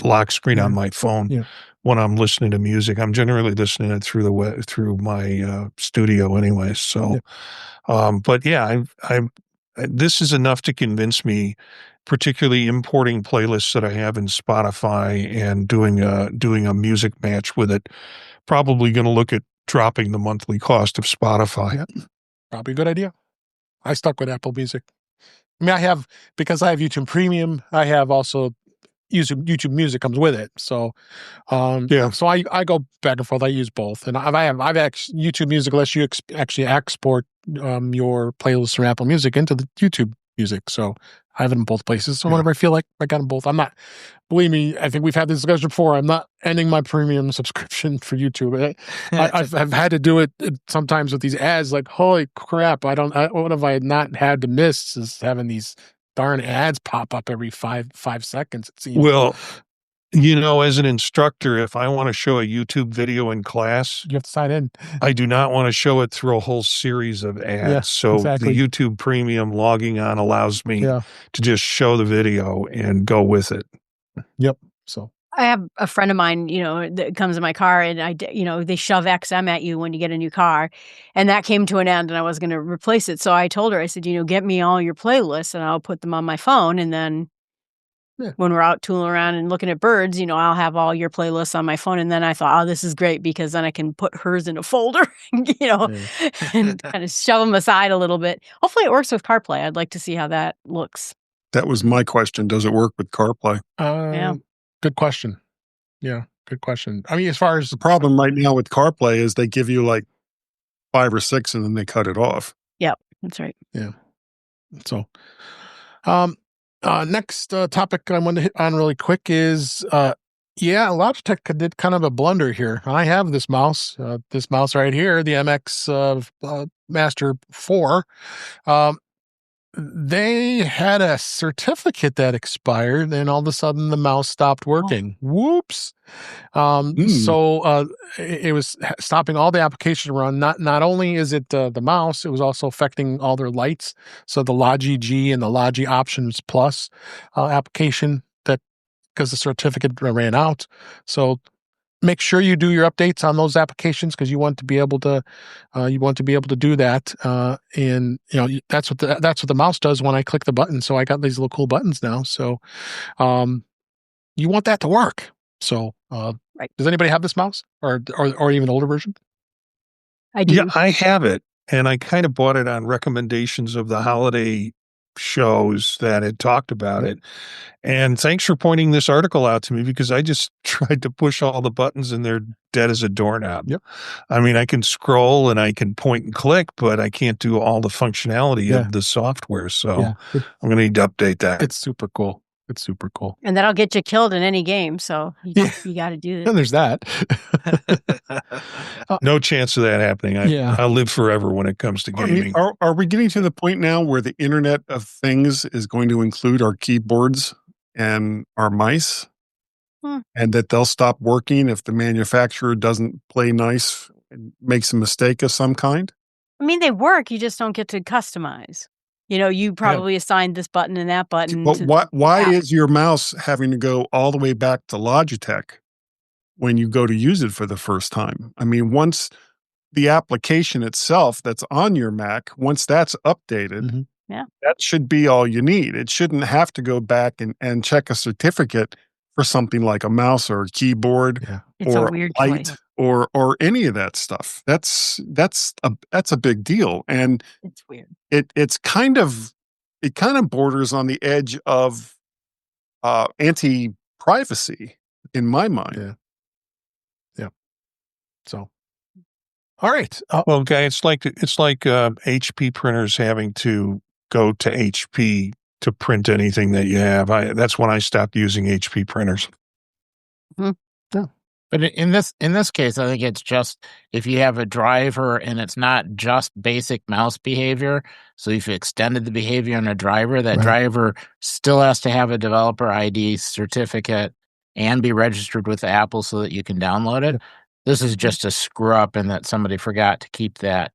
lock screen on my phone when I'm listening to music. I'm generally listening to it through my studio anyway. So, but yeah, this is enough to convince me, particularly importing playlists that I have in Spotify and doing a music match with it. Probably going to look at dropping the monthly cost of Spotify. Yeah, probably a good idea. I stuck with Apple Music. I mean, because I have YouTube Premium, I have also YouTube Music comes with it. So, so I go back and forth. I use both, and I've actually YouTube Music lets you actually export your playlist from Apple Music into the YouTube Music. So I have it in both places. So whenever I feel like I got them both, I'm not. Believe me, I think we've had this discussion before. I'm not ending my premium subscription for YouTube. I've had to do it sometimes with these ads. Like, holy crap! What have I not had to miss? Is having these darn ads pop up every five seconds, it seems. Well, as an instructor, if I want to show a YouTube video in class, you have to sign in. I do not want to show it through a whole series of ads. Yeah, so exactly. The YouTube Premium logging on allows me to just show the video and go with it. Yep. So I have a friend of mine, that comes in my car, and they shove XM at you when you get a new car, and that came to an end, and I was going to replace it. So I told her, I said, get me all your playlists, and I'll put them on my phone, and then when we're out tooling around and looking at birds, I'll have all your playlists on my phone. And then I thought, oh, this is great, because then I can put hers in a folder, and kind of shove them aside a little bit. Hopefully it works with CarPlay. I'd like to see how that looks. That was my question. Does it work with CarPlay? Good question. Yeah, good question. I mean, as far as the problem right now with CarPlay is they give you like 5 or 6 and then they cut it off. Yep, that's right. Yeah. So, next topic I want to hit on really quick is, Logitech did kind of a blunder here. I have this mouse right here, the MX Master 4. They had a certificate that expired, and all of a sudden the mouse stopped working. Whoops. So it was stopping all the application run. Not only is it the mouse, it was also affecting all their lights. So the Logi G and the Logi Options Plus application, because the certificate ran out. So make sure you do your updates on those applications, because you want to be able to do that. And that's what the mouse does when I click the button. So I got these little cool buttons now. So you want that to work. So right. Does anybody have this mouse or even an older version? I do. Yeah, I have it, and I kind of bought it on recommendations of the holiday shows that had talked about it. And thanks for pointing this article out to me, because I just tried to push all the buttons and they're dead as a doorknob. Yep. I mean, I can scroll and I can point and click, but I can't do all the functionality of the software. So I'm going to need to update that. It's super cool. It's super cool. And that'll get you killed in any game. So you got to do And this. there's that. No chance of that happening. I'll live forever when it comes to gaming. Are we getting to the point now where the Internet of Things is going to include our keyboards and our mice? And that they'll stop working if the manufacturer doesn't play nice and makes a mistake of some kind? I mean, they work. You just don't get to customize. You probably assigned this button and that button. But why is your mouse having to go all the way back to Logitech when you go to use it for the first time? I mean, once the application itself that's on your Mac, once that's updated, that should be all you need. It shouldn't have to go back and check a certificate for something like a mouse or a keyboard or a light or any of that stuff. That's a big deal, and it's weird. It kind of borders on the edge of anti-privacy in my mind. Yeah. So, all right. Well, Guy, it's like HP printers having to go to HP to print anything that you have. That's when I stopped using HP printers. Yeah. But in this case, I think it's just if you have a driver and it's not just basic mouse behavior. So if you extended the behavior on a driver, that driver still has to have a developer ID certificate and be registered with Apple so that you can download it. This is just a screw up in that somebody forgot to keep that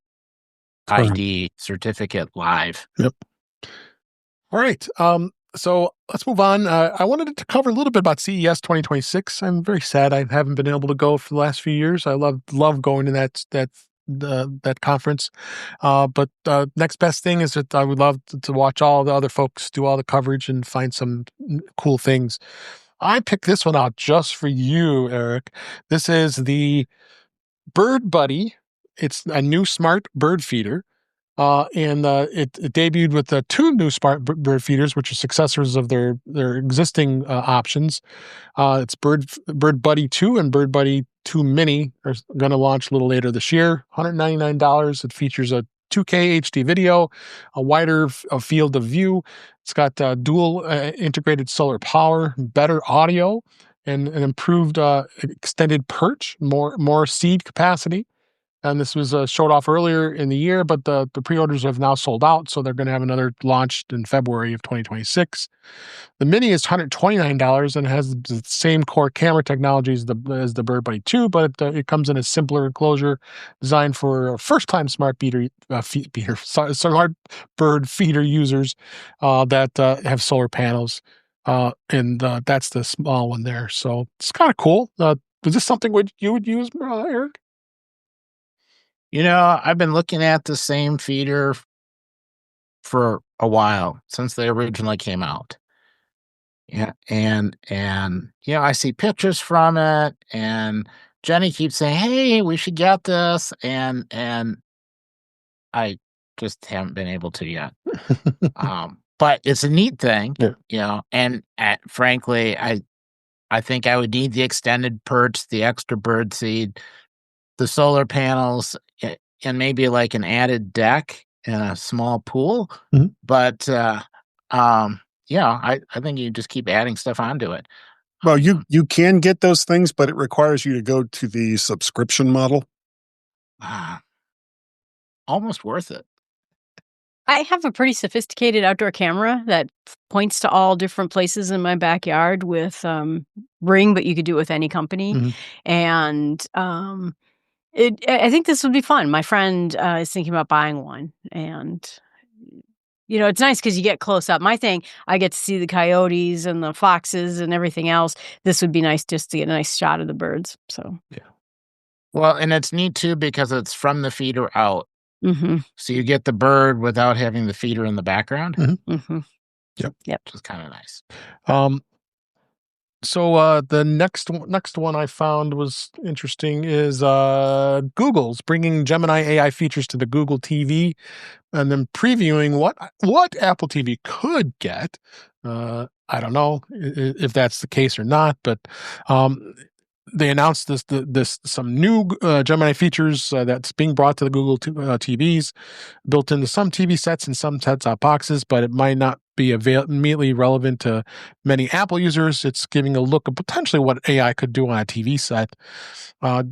ID certificate live. Yep. All right. So let's move on. I wanted to cover a little bit about CES 2026. I'm very sad I haven't been able to go for the last few years. I love going to that conference. But next best thing is that I would love to watch all the other folks do all the coverage and find some cool things. I picked this one out just for you, Eric. This is the Bird Buddy. It's a new smart bird feeder. And it debuted with two new smart bird feeders, which are successors of their existing options. It's Bird Buddy 2 and Bird Buddy 2 Mini are going to launch a little later this year. $199. It features a 2K HD video, a wider field of view. It's got dual integrated solar power, better audio, and an improved extended perch, more seed capacity. And this was showed off earlier in the year, but the pre-orders have now sold out, so they're going to have another launched in February of 2026. The Mini is $129 and has the same core camera technology as the Bird Buddy 2, but it comes in a simpler enclosure designed for first-time smart smart bird feeder users that have solar panels, and that's the small one there. So it's kind of cool. Is this something you would use, Eric? I've been looking at the same feeder for a while, since they originally came out. Yeah, and I see pictures from it, and Jenny keeps saying, "Hey, we should get this," and I just haven't been able to yet. But it's a neat thing, and frankly, I think I would need the extended perch, the extra bird seed, the solar panels, and maybe like an added deck and a small pool. But I think you just keep adding stuff onto it. Well, you can get those things, but it requires you to go to the subscription model. Almost worth it. I have a pretty sophisticated outdoor camera that points to all different places in my backyard with Ring, but you could do it with any company. And I think this would be fun. My friend is thinking about buying one, and it's nice because you get close up. My thing, I get to see the coyotes and the foxes and everything else. This would be nice just to get a nice shot of the birds. So well, and it's neat too because it's from the feeder out, so you get the bird without having the feeder in the background. Yep, which is kind of nice. So the next one I found was interesting is Google's bringing Gemini AI features to the Google TV, and then previewing what Apple TV could get. I don't know if that's the case or not, but they announced some new Gemini features that's being brought to the Google TVs, built into some TV sets and some set-top boxes, but it might not be immediately relevant to many Apple users. It's giving a look at potentially what AI could do on a TV set.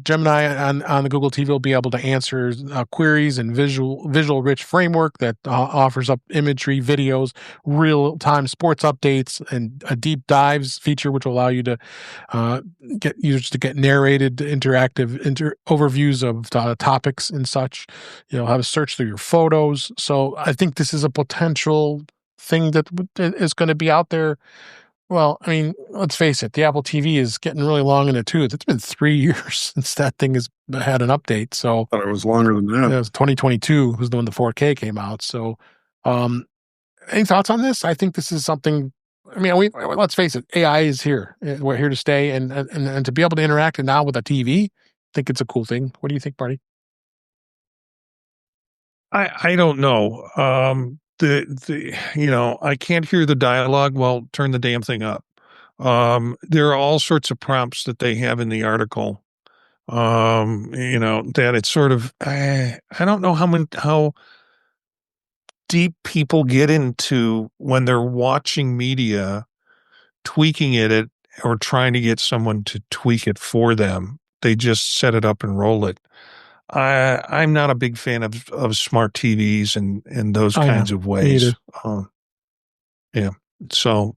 Gemini on the Google TV will be able to answer queries in visual rich framework that offers up imagery, videos, real-time sports updates, and a deep dives feature, which will allow you to get users to get narrated, interactive overviews of topics and such. Have a search through your photos. So I think this is a potential thing that is going to be out there. Well, I mean, let's face it, the Apple TV is getting really long in the tooth. It's been 3 years since that thing has had an update. So I thought it was longer than that. It was 2022 was when the 4K came out. So any thoughts on this? I think this is something. I mean, let's face it, AI is here. We're here to stay, and to be able to interact now with a TV, I think it's a cool thing. What do you think, Marty? I don't know. I can't hear the dialogue. Well, turn the damn thing up. There are all sorts of prompts that they have in the article. That it's sort of, I don't know how deep people get into when they're watching media, tweaking it or trying to get someone to tweak it for them. They just set it up and roll it. I'm not a big fan of smart TVs and those kinds of ways. Yeah. So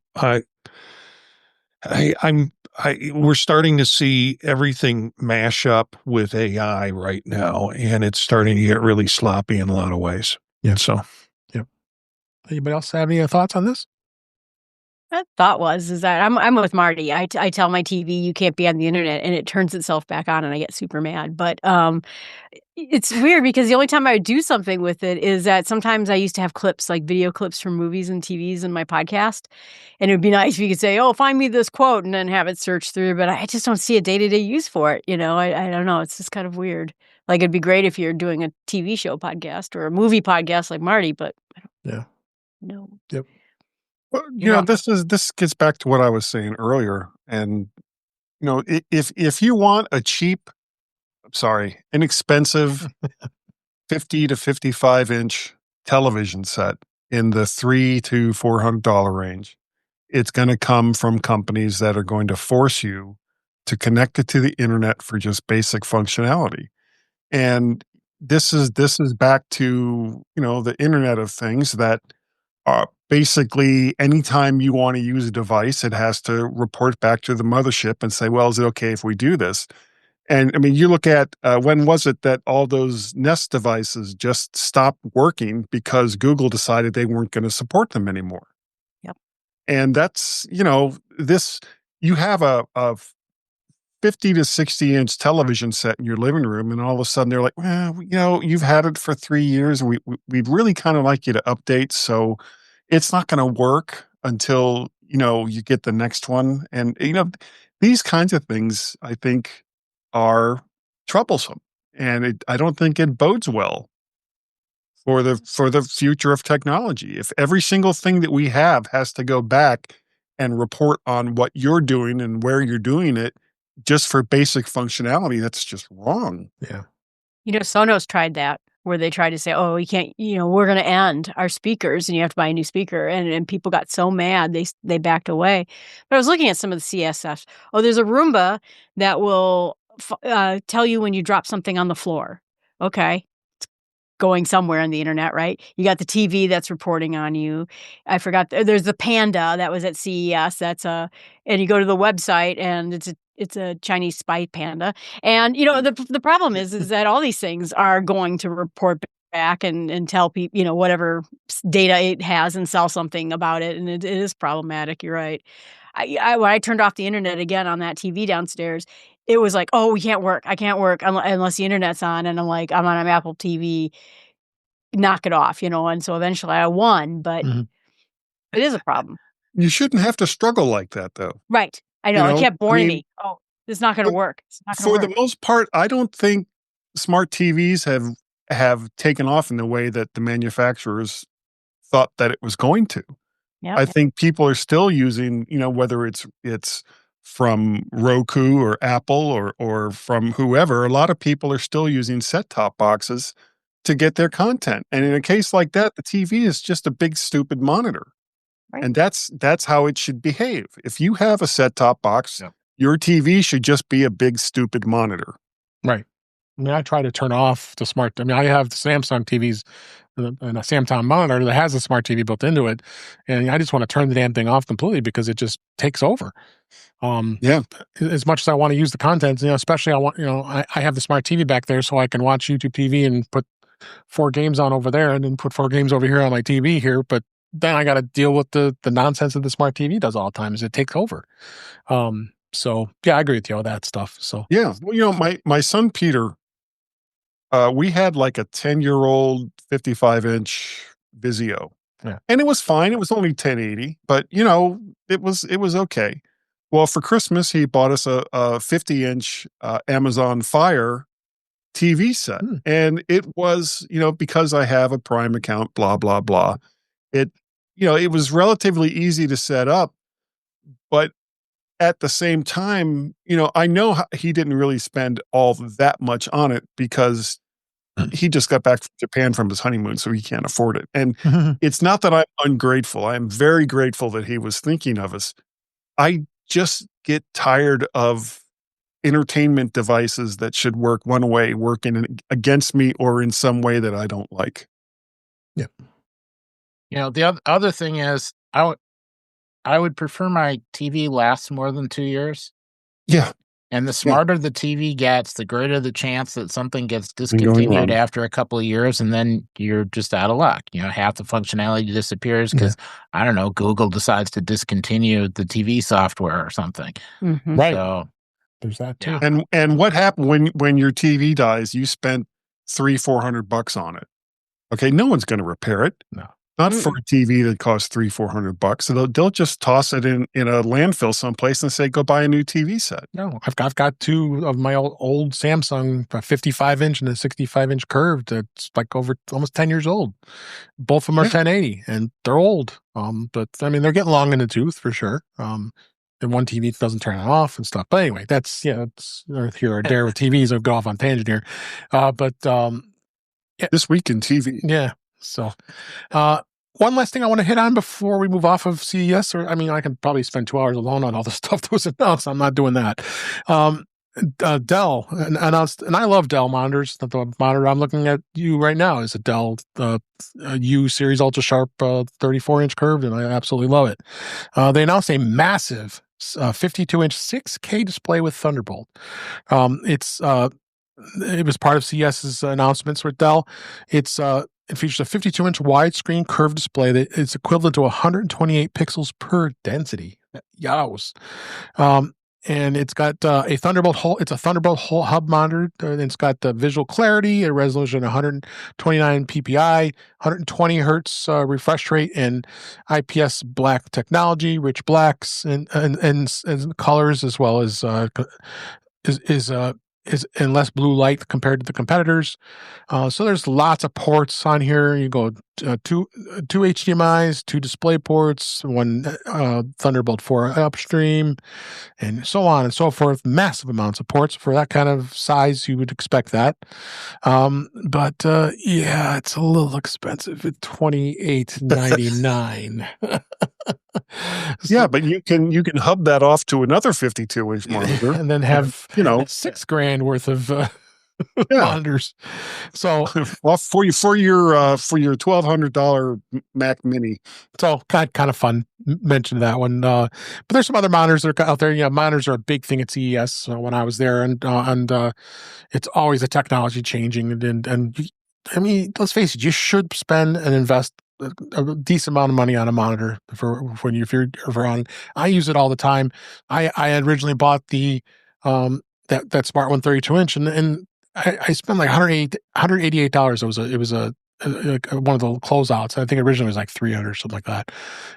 we're starting to see everything mash up with AI right now, and it's starting to get really sloppy in a lot of ways. Yeah. So, yeah. Anybody else have any thoughts on this? That thought is that I'm with Marty. I tell my TV you can't be on the internet, and it turns itself back on, and I get super mad. But it's weird because the only time I would do something with it is that sometimes I used to have clips, like video clips from movies and TVs in my podcast, and it would be nice if you could say, "Oh, find me this quote," and then have it search through. But I just don't see a day-to-day use for it. I don't know. It's just kind of weird. Like it'd be great if you're doing a TV show podcast or a movie podcast like Marty, but I don't know. Yep. Well, this gets back to what I was saying earlier, and if you want a inexpensive 50 to 55-inch television set in the $300 to $400 range, it's going to come from companies that are going to force you to connect it to the internet for just basic functionality, and this is back to the Internet of Things that. Basically, anytime you want to use a device, it has to report back to the mothership and say, well, is it okay if we do this? And I mean, you look at when was it that all those Nest devices just stopped working because Google decided they weren't going to support them anymore. Yep. And that's, you have a 50 to 60-inch television set in your living room, and all of a sudden they're like, well, you've had it for 3 years, and we'd really kind of like you to update, so it's not going to work until, you get the next one. And, these kinds of things, I think, are troublesome, and I don't think it bodes well for the future of technology. If every single thing that we have has to go back and report on what you're doing and where you're doing it, just for basic functionality, that's just wrong. Yeah. Sonos tried that, where they tried to say, oh, we can't, we're going to end our speakers and you have to buy a new speaker. And people got so mad, they backed away. But I was looking at some of the CES stuff. Oh, there's a Roomba that will tell you when you drop something on the floor. Okay. It's going somewhere on the internet, right? You got the TV that's reporting on you. I forgot. There's the Panda that was at CES. And you go to the website and it's a Chinese spy panda. And, the problem is that all these things are going to report back and tell people, whatever data it has and sell something about it. And it is problematic. You're right. When I turned off the internet again on that TV downstairs, it was like, oh, we can't work. I can't work unless the internet's on. And I'm like, I'm on an Apple TV. Knock it off, And so eventually I won, but it is a problem. You shouldn't have to struggle like that, though. Right. I know. It kept warning me. Oh, it's not going to work. It's not going to work. For the most part, I don't think smart TVs have taken off in the way that the manufacturers thought that it was going to. Yep. I think people are still using, whether it's from Roku or Apple or from whoever, a lot of people are still using set-top boxes to get their content. And in a case like that, the TV is just a big, stupid monitor. Right. And that's how it should behave. If you have a set-top box, Yeah. your TV should just be a big, stupid monitor. Right. I mean, I try to turn off the smart. I mean, I have the Samsung TVs and a Samsung monitor that has a smart TV built into it, and I just want to turn the damn thing off completely because it just takes over. Yeah. As much as I want to use the content, especially I have the smart TV back there so I can watch YouTube TV and put 4 games on over there and then put 4 games over here on my TV here. But then I got to deal with the nonsense that the smart TV does all the time as it takes over. So yeah, I agree with you on that stuff. So Yeah. Well, my son Peter, we had like a 10-year-old 55-inch Vizio. Yeah. And it was fine. It was only 1080, but it was okay. Well, for Christmas, he bought us a 50-inch Amazon Fire TV set. And it was, because I have a Prime account, blah, blah, blah. It was relatively easy to set up, but at the same time, I know he didn't really spend all that much on it because he just got back from Japan from his honeymoon, so he can't afford it. And it's not that I'm ungrateful. I'm very grateful that he was thinking of us. I just get tired of entertainment devices that should work one way, working against me or in some way that I don't like. Yeah. The other thing is, I would prefer my TV lasts more than 2 years. Yeah. And the smarter the TV gets, the greater the chance that something gets wrong. discontinued after a couple of years, and then you're just out of luck. Half the functionality disappears because, I don't know, Google decides to discontinue the TV software or something. Mm-hmm. Right. So there's that too. And what happened when your TV dies? You spent $300-400 on it. Okay, no one's going to repair it. No. Not for a TV that costs $300-400. So they'll just toss it in a landfill someplace and say, go buy a new TV set. No, I've got 2 of my old Samsung, a 55-inch and a 65-inch curved. That's like over almost 10 years old. Both of them are 1080, and they're old. But I mean, they're getting long in the tooth for sure. And one TV doesn't turn it off and stuff. But anyway, it's here or there with TVs. I'll go off on tangent here. This week in TV. Yeah. So, one last thing I want to hit on before we move off of CES, I can probably spend 2 hours alone on all the stuff that was announced. I'm not doing that. Dell announced, and I love Dell monitors. The monitor I'm looking at you right now is a Dell U Series Ultra Sharp 34-inch curved, and I absolutely love it. They announced a massive 52-inch 6K display with Thunderbolt. It was part of CES's announcements with Dell. It features a 52-inch widescreen curved display that is equivalent to 128 pixels per density. Yows. And it's got a Thunderbolt hub monitor. And it's got the visual clarity, a resolution 129 ppi, 120 hertz refresh rate, and IPS black technology, rich blacks and colors, as well as is in less blue light compared to the competitors. So there's lots of ports on here. You go two HDMIs, 2 display ports, 1 Thunderbolt 4 upstream, and so on and so forth. Massive amounts of ports for that kind of size. You would expect that. But it's a little expensive at $28.99. Yeah, but you can hub that off to another 52-inch monitor and then have $6,000 worth of monitors. So, well, for your $1,200 Mac Mini. So kind of fun. Mention that one. But there's some other monitors that are out there. Monitors are a big thing at CES when I was there, and it's always the technology changing. And I mean, let's face it, you should spend and invest a decent amount of money on a monitor if you're on. I use it all the time. I had originally bought the that smart 132-inch, and I spent like $188. It was one of the closeouts. I think originally it was like $300 or something like that.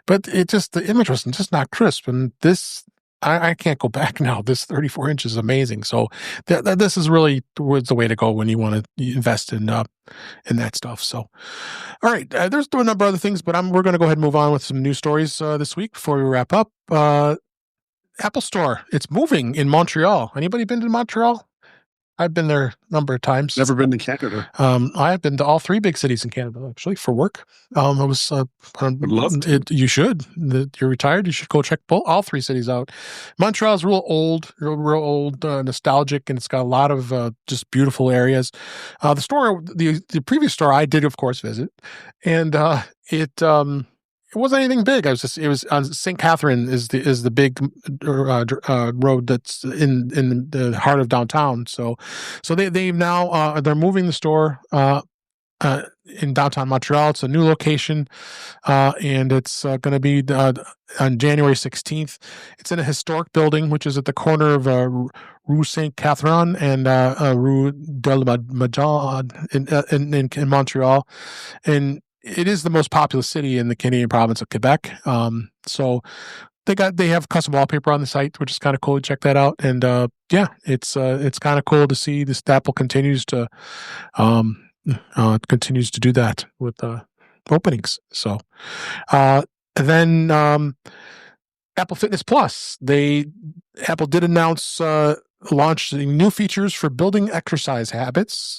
But the image was just not crisp, and this. I can't go back now. This 34-inch is amazing. So this is really towards the way to go when you want to invest in that stuff. So, all right, there's a number of other things, but we're going to go ahead and move on with some news stories this week before we wrap up. Apple Store, it's moving in Montreal. Anybody been to Montreal? I've been there a number of times. Never been to Canada. I have been to all 3 big cities in Canada, actually, for work. I was. Would love to. You should. You're retired. You should go check all 3 cities out. Montreal's real old, nostalgic, and it's got a lot of just beautiful areas. The previous store I did, of course, visit, and it wasn't anything big. It was on St. Catherine is the big road that's in the heart of downtown. So they've now they're moving the store in downtown Montreal. It's a new location, and it's going to be on January 16th. It's in a historic building, which is at the corner of Rue St. Catherine and Rue de la Madeleine in Montreal, and it is the most populous city in the Canadian province of Quebec. So they have custom wallpaper on the site, which is kind of cool to check that out. And it's kind of cool to see this Apple continues to do that with openings. So then Apple Fitness Plus, Apple did announce launch new features for building exercise habits.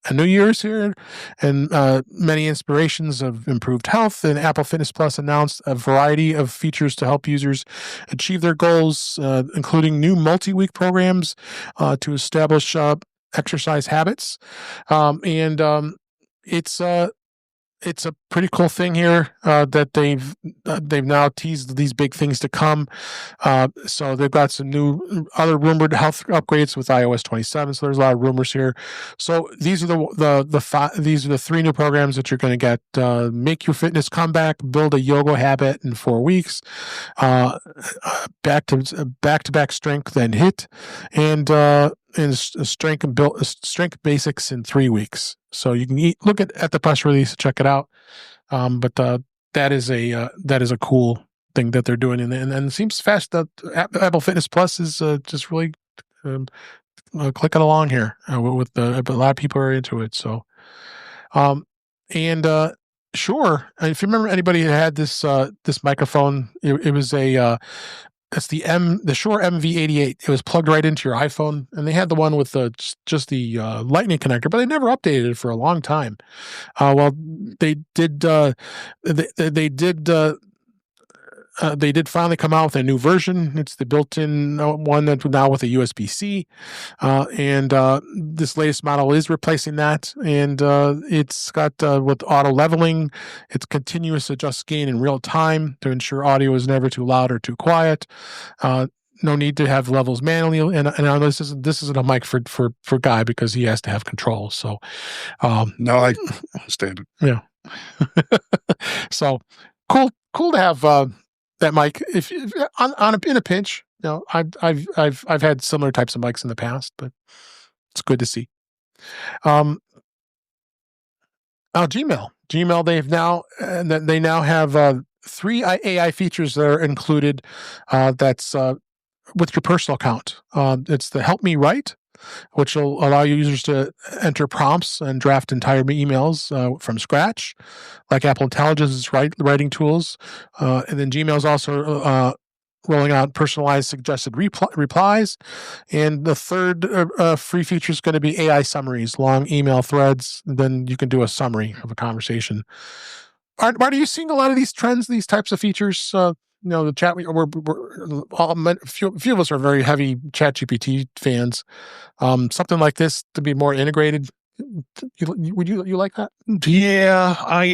A New Year's here, and many inspirations of improved health. And Apple Fitness Plus announced a variety of features to help users achieve their goals, including new multi-week programs to establish exercise habits. It's a pretty cool thing here that they've now teased these big things to come. So they've got some new other rumored health upgrades with iOS 27. So there's a lot of rumors here. So these are these are the 3 new programs that you're going to get: make your fitness comeback, build a yoga habit in 4 weeks, back to back strength and HIIT, and strength basics in 3 weeks. So you can look at the press release, check it out. But that is a cool thing that they're doing, and it seems fast that Apple Fitness Plus is just really clicking along here with a lot of people are into it. So, sure, if you remember anybody who had this microphone, it was it's the Shure MV88. It was plugged right into your iPhone, and they had the one with just the Lightning connector, but they never updated it for a long time. Well, they did. They did finally come out with a new version. It's the built-in one that's now with a USB-C, and this latest model is replacing that. And it's got with auto leveling, it's continuous adjust gain in real time to ensure audio is never too loud or too quiet. No need to have levels manually. And I know this isn't a mic for Guy because he has to have control. So no, I understand it. Yeah. So cool to have that mic if in a pinch. You know, I've had similar types of mics in the past, but it's good to see. Gmail, they now have 3 AI features that are included. That's with your personal account. It's the Help Me Write, which will allow users to enter prompts and draft entire emails from scratch, like Apple Intelligence's writing tools. And then Gmail's also rolling out personalized suggested replies. And the third free feature is going to be AI summaries, long email threads. And then you can do a summary of a conversation. Marty, are you seeing a lot of these trends, these types of features? The chat, a few of us are very heavy ChatGPT fans. Something like this to be more integrated. Would you like that? Yeah,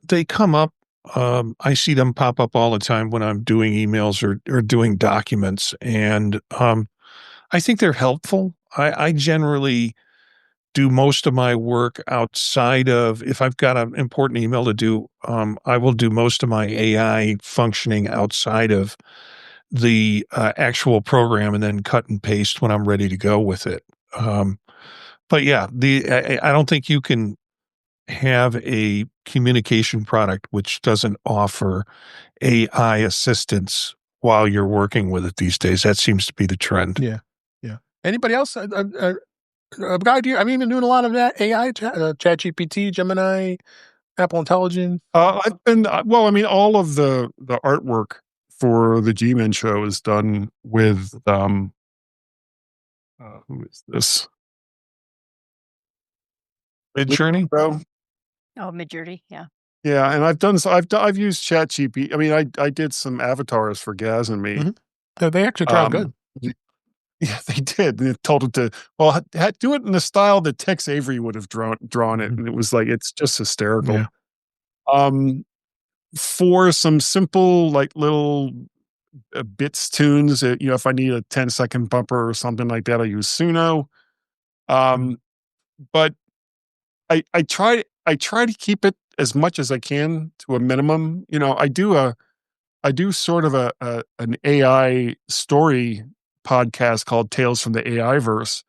they come up. I see them pop up all the time when I'm doing emails or doing documents, and I think they're helpful. I generally do most of my work outside of, if I've got an important email to do, I will do most of my AI functioning outside of the actual program and then cut and paste when I'm ready to go with it. But yeah, I don't think you can have a communication product which doesn't offer AI assistance while you're working with it these days. That seems to be the trend. Yeah. Anybody else? Guy, have you been doing a lot of that AI, ChatGPT, Gemini, Apple Intelligence? I've been, all of the artwork for the G-Men show is done with, who is this? Midjourney? Bro. Oh, Midjourney, yeah. Yeah, and I've used ChatGPT. I mean, I did some avatars for Gaz and me. So they actually turned out good. Yeah, they did. They told it to do it in the style that Tex Avery would have drawn it, and it was like it's just hysterical. Yeah. For some simple like little bits tunes, if I need a 10-second bumper or something like that, I use Suno. But I try to keep it as much as I can to a minimum. I do sort of an AI story podcast called Tales from the AI Verse.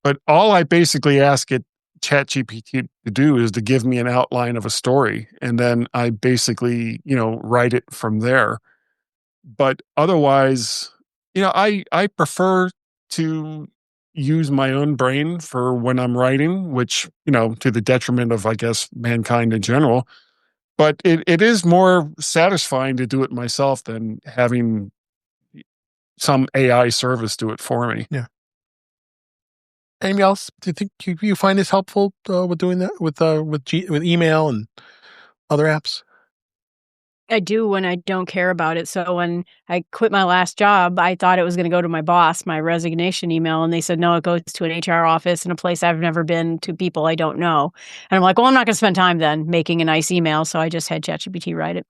But all I basically ask it ChatGPT to do is to give me an outline of a story, and then I basically, write it from there. But otherwise, I prefer to use my own brain for when I'm writing, which, to the detriment of, I guess, mankind in general. But it is more satisfying to do it myself than having some AI service do it for me. Yeah. Anything else? Do you think you find this helpful with doing that with email and other apps? I do when I don't care about it. So when I quit my last job, I thought it was going to go to my boss, my resignation email, and they said, no, it goes to an HR office in a place I've never been, to people I don't know. And I'm like, well, I'm not going to spend time then making a nice email. So I just had ChatGPT write it.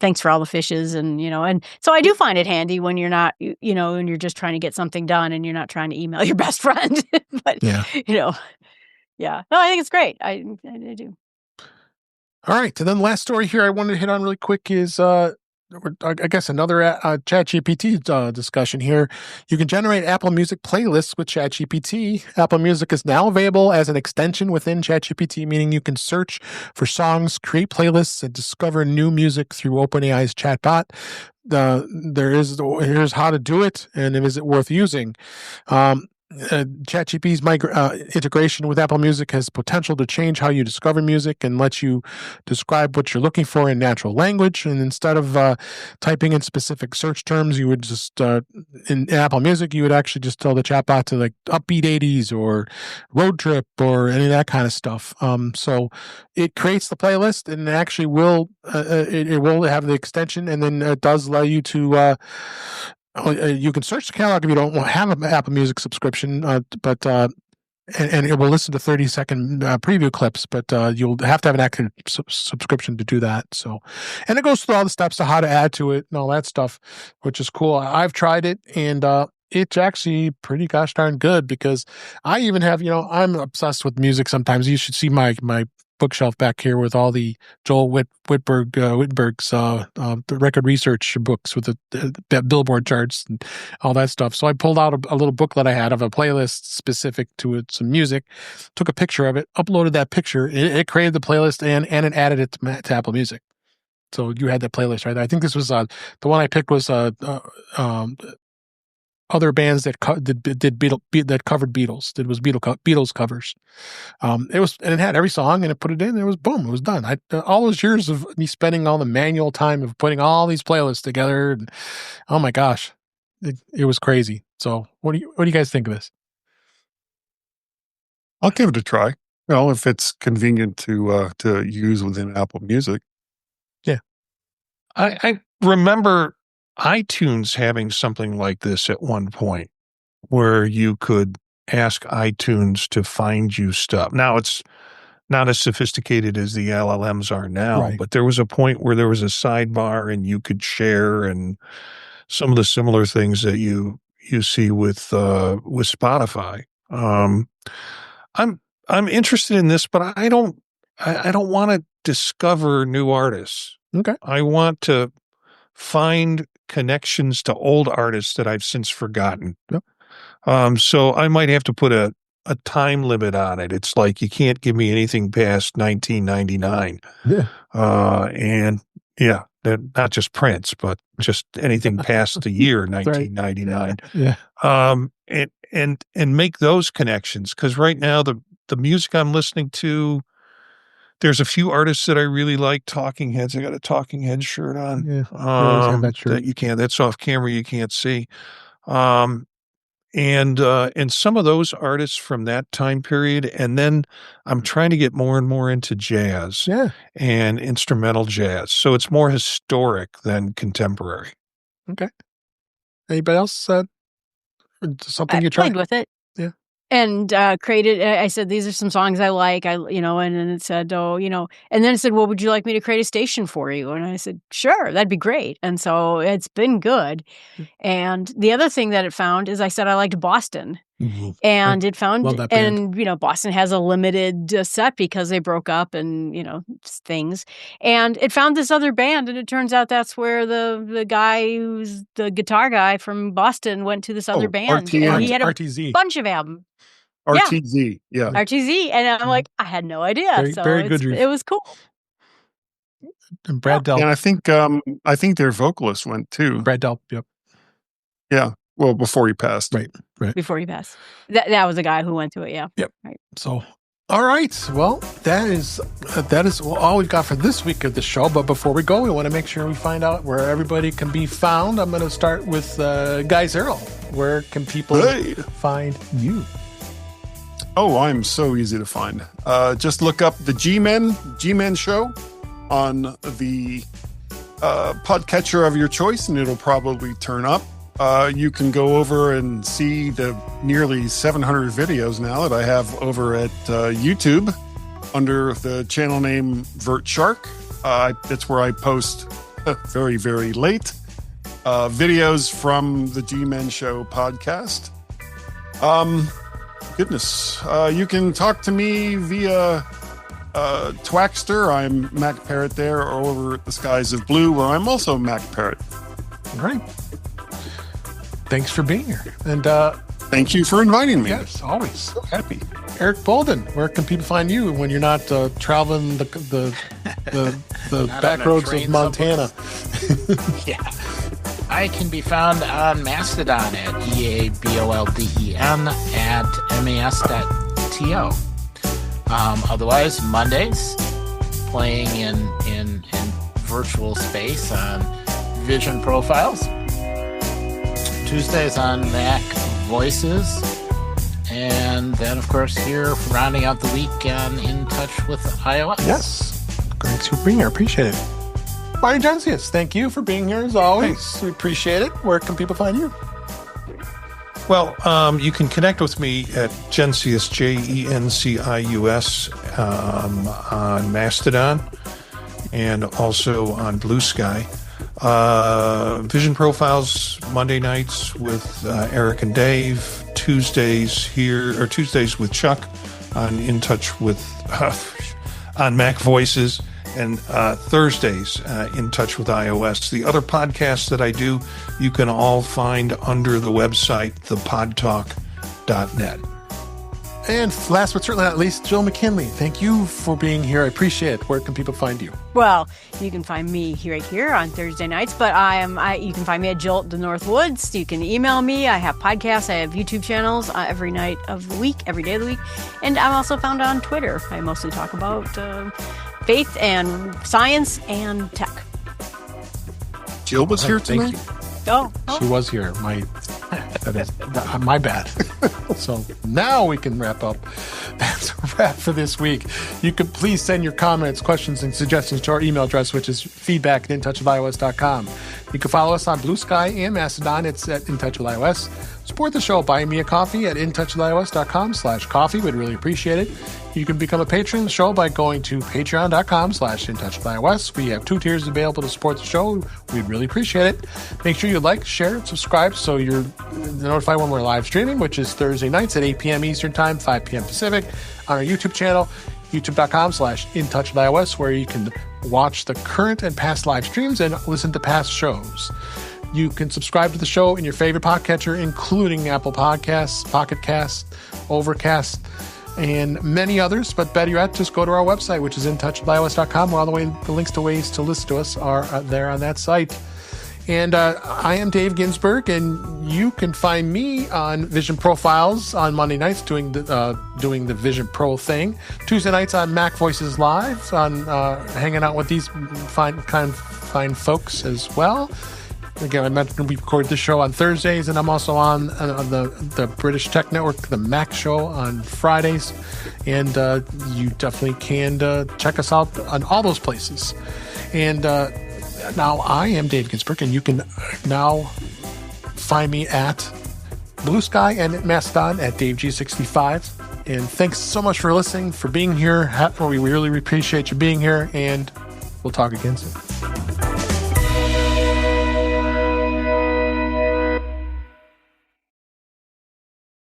Thanks for all the fishes. And so I do find it handy when you're not, when you're just trying to get something done and you're not trying to email your best friend. But, yeah. No, I think it's great. I do. All right. And then the last story here I wanted to hit on really quick is, I guess, another ChatGPT discussion here. You can generate Apple Music playlists with ChatGPT. Apple Music is now available as an extension within ChatGPT, meaning you can search for songs, create playlists, and discover new music through OpenAI's chatbot. Here's how to do it, and is it worth using? ChatGPT's integration with Apple Music has potential to change how you discover music and let you describe what you're looking for in natural language. And instead of typing in specific search terms, you would just in Apple Music, you would actually just tell the chatbot to like upbeat 80s or road trip or any of that kind of stuff. So it creates the playlist and actually will it will have the extension, and then it does allow you to. You can search the catalog if you don't have an Apple Music subscription, but and it will listen to 30-second preview clips, but you'll have to have an active subscription to do that. So, and it goes through all the steps of how to add to it and all that stuff, which is cool. I've tried it, and it's actually pretty gosh darn good, because I even have, I'm obsessed with music sometimes. You should see my bookshelf back here with all the Joel Whitberg's the record research books with the Billboard charts and all that stuff. So I pulled out a little booklet I had of a playlist specific to some music, took a picture of it, uploaded that picture, it created the playlist and it added it to Apple Music. So you had that playlist right there. I think this was the one I picked was other bands that that covered Beatles. It was Beatles covers. It had every song, and it put it in. And it was boom. It was done. All those years of me spending all the manual time of putting all these playlists together, and oh my gosh, it was crazy. So what do you guys think of this? I'll give it a try. If it's convenient to use within Apple Music. Yeah, I remember iTunes having something like this at one point, where you could ask iTunes to find you stuff. Now it's not as sophisticated as the LLMs are now, right. But there was a point where there was a sidebar and you could share, and some of the similar things that you see with Spotify. I'm interested in this, but I don't want to discover new artists. Okay. I want to find connections to old artists that I've since forgotten. Yep. So I might have to put a time limit on it. It's like you can't give me anything past 1999. Yeah. And yeah, not just Prince, but just anything past the year 1999. Right. Yeah. And make those connections, because right now the music I'm listening to, there's a few artists that I really like. Talking Heads. I got a Talking Heads shirt on. Yeah, you always have that shirt. That you can't. That's off camera. You can't see. And some of those artists from that time period. And then I'm trying to get more and more into jazz and instrumental jazz. So it's more historic than contemporary. Okay. Anybody else? Something you tried? Played with it. Yeah. And created, I said, these are some songs I like, and then it said, and then it said, well, would you like me to create a station for you? And I said, sure, that'd be great. And so it's been good. And the other thing that it found is I said I liked Boston. Mm-hmm. And it found, and, Boston has a limited set because they broke up and, things. And it found this other band, and it turns out that's where the guy who's the guitar guy from Boston went to this other band. And he had a RTZ. bunch of albums. RTZ, yeah. RTZ. And I'm like, I had no idea. Very good. It was cool. And Brad Delp. And I think their vocalist went too. Brad Delp, yep. Yeah. Well, before he passed. Right. Before he passed. That was the guy who went to it, yeah. Yep. Right. So, all right. Well, that is all we've got for this week of the show. But before we go, we want to make sure we find out where everybody can be found. I'm going to start with Guy Serle. Where can people find you? Oh, I'm so easy to find. Just look up the G-Men show on the podcatcher of your choice, and it'll probably turn up. You can go over and see the nearly 700 videos now that I have over at YouTube under the channel name Vert Shark. That's where I post very, very late videos from the G-Men Show podcast. Goodness. You can talk to me via Twaxter. I'm Mac Parrot there, or over at the Skies of Blue, where I'm also Mac Parrot. All right. Thanks for being here. And thank you for inviting me. Yes, always. So happy. Eric Bolden, where can people find you when you're not traveling the back roads of Montana? Yeah. I can be found on Mastodon at EABOLDEN at MAS.TO. Otherwise, Mondays, playing in virtual space on Vision Profiles. Tuesdays on Mac Voices. And then, of course, here rounding out the week on In Touch with iOS. Yes. Thanks for being here. Appreciate it. Marty Jencius, thank you for being here as always. Thanks. We appreciate it. Where can people find you? Well, you can connect with me at Jencius, Jencius, on Mastodon and also on Blue Sky. Vision Profiles Monday nights with Eric and Dave. Tuesdays with Chuck on In Touch with on Mac Voices, and Thursdays In Touch with iOS. The other podcasts that I do, you can all find under the website thepodtalk.net. And last but certainly not least, Jill McKinley. Thank you for being here. I appreciate it. Where can people find you? Well, you can find me right here on Thursday nights, but you can find me at Jill at the North Woods. You can email me. I have podcasts. I have YouTube channels every night of the week, every day of the week. And I'm also found on Twitter. I mostly talk about faith and science and tech. Jill was here tonight? Oh. She was here. My bad. So now we can wrap up. That's a wrap for this week. You can please send your comments, questions, and suggestions to our email address, which is feedback@intouchwithios.com. You can follow us on Blue Sky and Mastodon. It's at In Touch with iOS. Support the show. Buy me a coffee at intouchwithios.com/coffee. We'd really appreciate it. You can become a patron of the show by going to patreon.com/intouchwithios. We have 2 tiers available to support the show. We'd really appreciate it. Make sure you like, share, and subscribe so you're notified when we're live streaming, which is Thursday nights at 8 p.m. Eastern Time, 5 p.m. Pacific, on our YouTube channel, youtube.com/intouchwithios, where you can watch the current and past live streams and listen to past shows. You can subscribe to the show in your favorite podcatcher, including Apple Podcasts, Pocket Cast, Overcast, and many others. But better yet, just go to our website, which is intouchwithios.com, where all the links to ways to listen to us are there on that site. And I am Dave Ginsburg, and you can find me on Vision Profiles on Monday nights doing the Vision Pro thing. Tuesday nights on Mac Voices Live, on hanging out with these fine folks as well. Again, I mentioned we record this show on Thursdays, and I'm also on the British Tech Network, the Mac Show, on Fridays. And you definitely can check us out on all those places. And now I am Dave Ginsburg, and you can now find me at Blue Sky and at Mastodon at DaveG65. And thanks so much for listening, for being here. We really appreciate you being here, and we'll talk again soon.